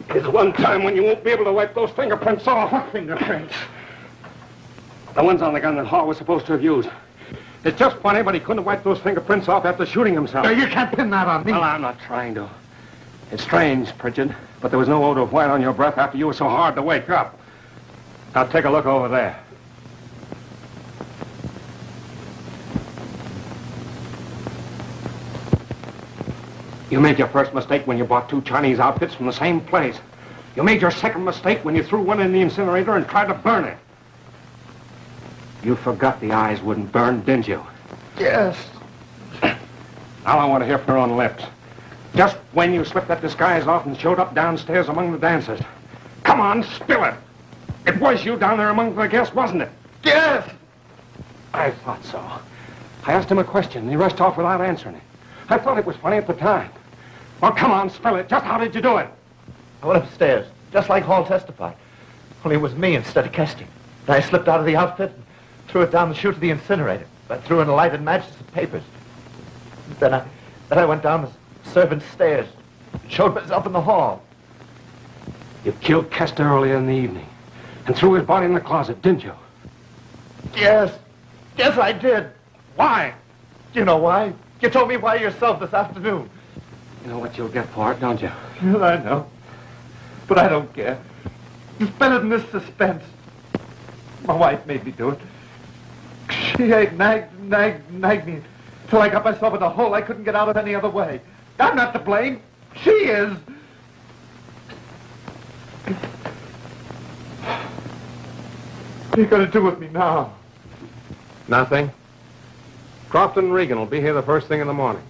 There's one time when you won't be able to wipe those fingerprints off. What fingerprints? The ones on the gun that Hall was supposed to have used. It's just funny, but he couldn't have wiped those fingerprints off after shooting himself. No, you can't pin that on me. Well, I'm not trying to. It's strange, Pritchard, but there was no odor of white on your breath after you were so hard to wake up. Now take a look over there. You made your first mistake when you bought 2 Chinese outfits from the same place. You made your second mistake when you threw one in the incinerator and tried to burn it. You forgot the eyes wouldn't burn, didn't you? Yes. Now I want to hear from your own lips. Just when you slipped that disguise off and showed up downstairs among the dancers. Come on, spill it. It was you down there among the guests, wasn't it? Yes. I thought so. I asked him a question, and he rushed off without answering it. I thought it was funny at the time. Well, come on, spill it. Just how did you do it? I went upstairs, just like Hall testified. Only it was me instead of Kester. And I slipped out of the outfit and threw it down the chute of the incinerator. I threw in a lighted match and some papers. Then I went down the servants' stairs and showed myself in the hall. You killed Kester earlier in the evening and threw his body in the closet, didn't you? Yes. Yes, I did. Why? Do you know why? You told me why yourself this afternoon. You know what you'll get for it, don't you? Well, I know. But I don't care. It's better than this suspense. My wife made me do it. She nagged me till I got myself in a hole I couldn't get out of any other way. I'm not to blame. She is. What are you going to do with me now? Nothing. Crofton and Regan will be here the first thing in the morning.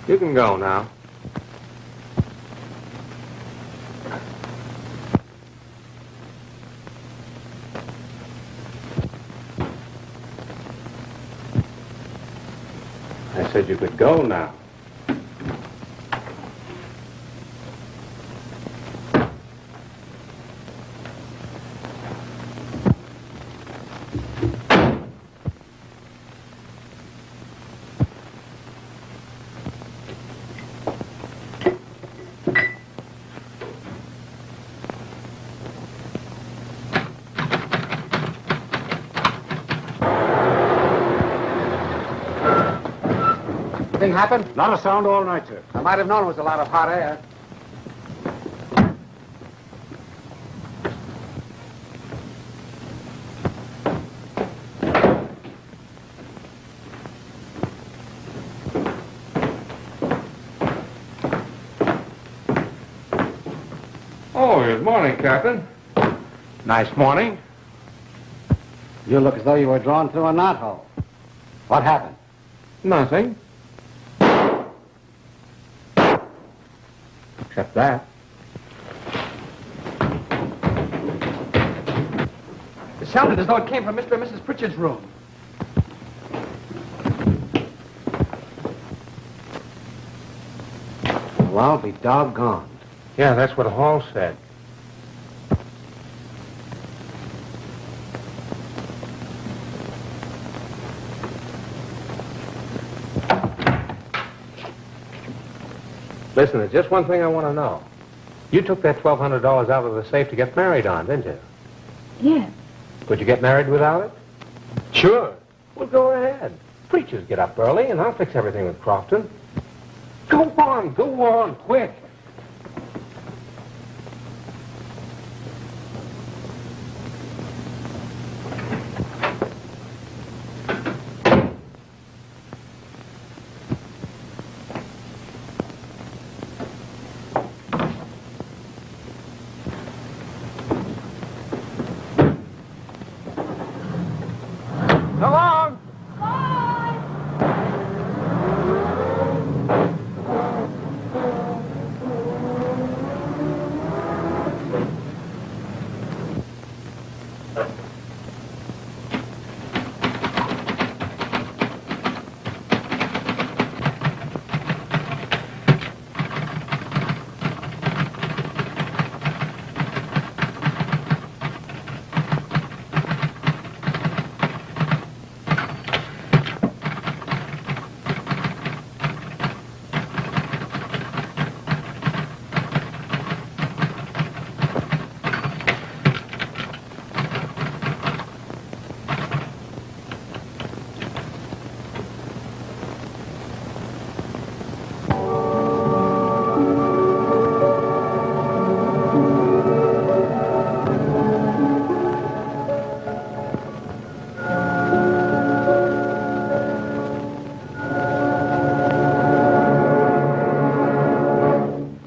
You can go now. I said you could go now. Anything happened? Not a sound all night, sir. I might have known it was a lot of hot air. Oh, good morning, Captain. Nice morning. You look as though you were drawn through a knothole. What happened? Nothing. Except that. It sounded as though it came from Mr. and Mrs. Pritchard's room. Well, I'll be doggone. Yeah, that's what Hall said. Listen, there's just one thing I want to know. You took that $1,200 out of the safe to get married on, didn't you? Yeah. Could you get married without it? Sure. Well, go ahead. Preachers get up early, and I'll fix everything with Crofton. Go on, quick.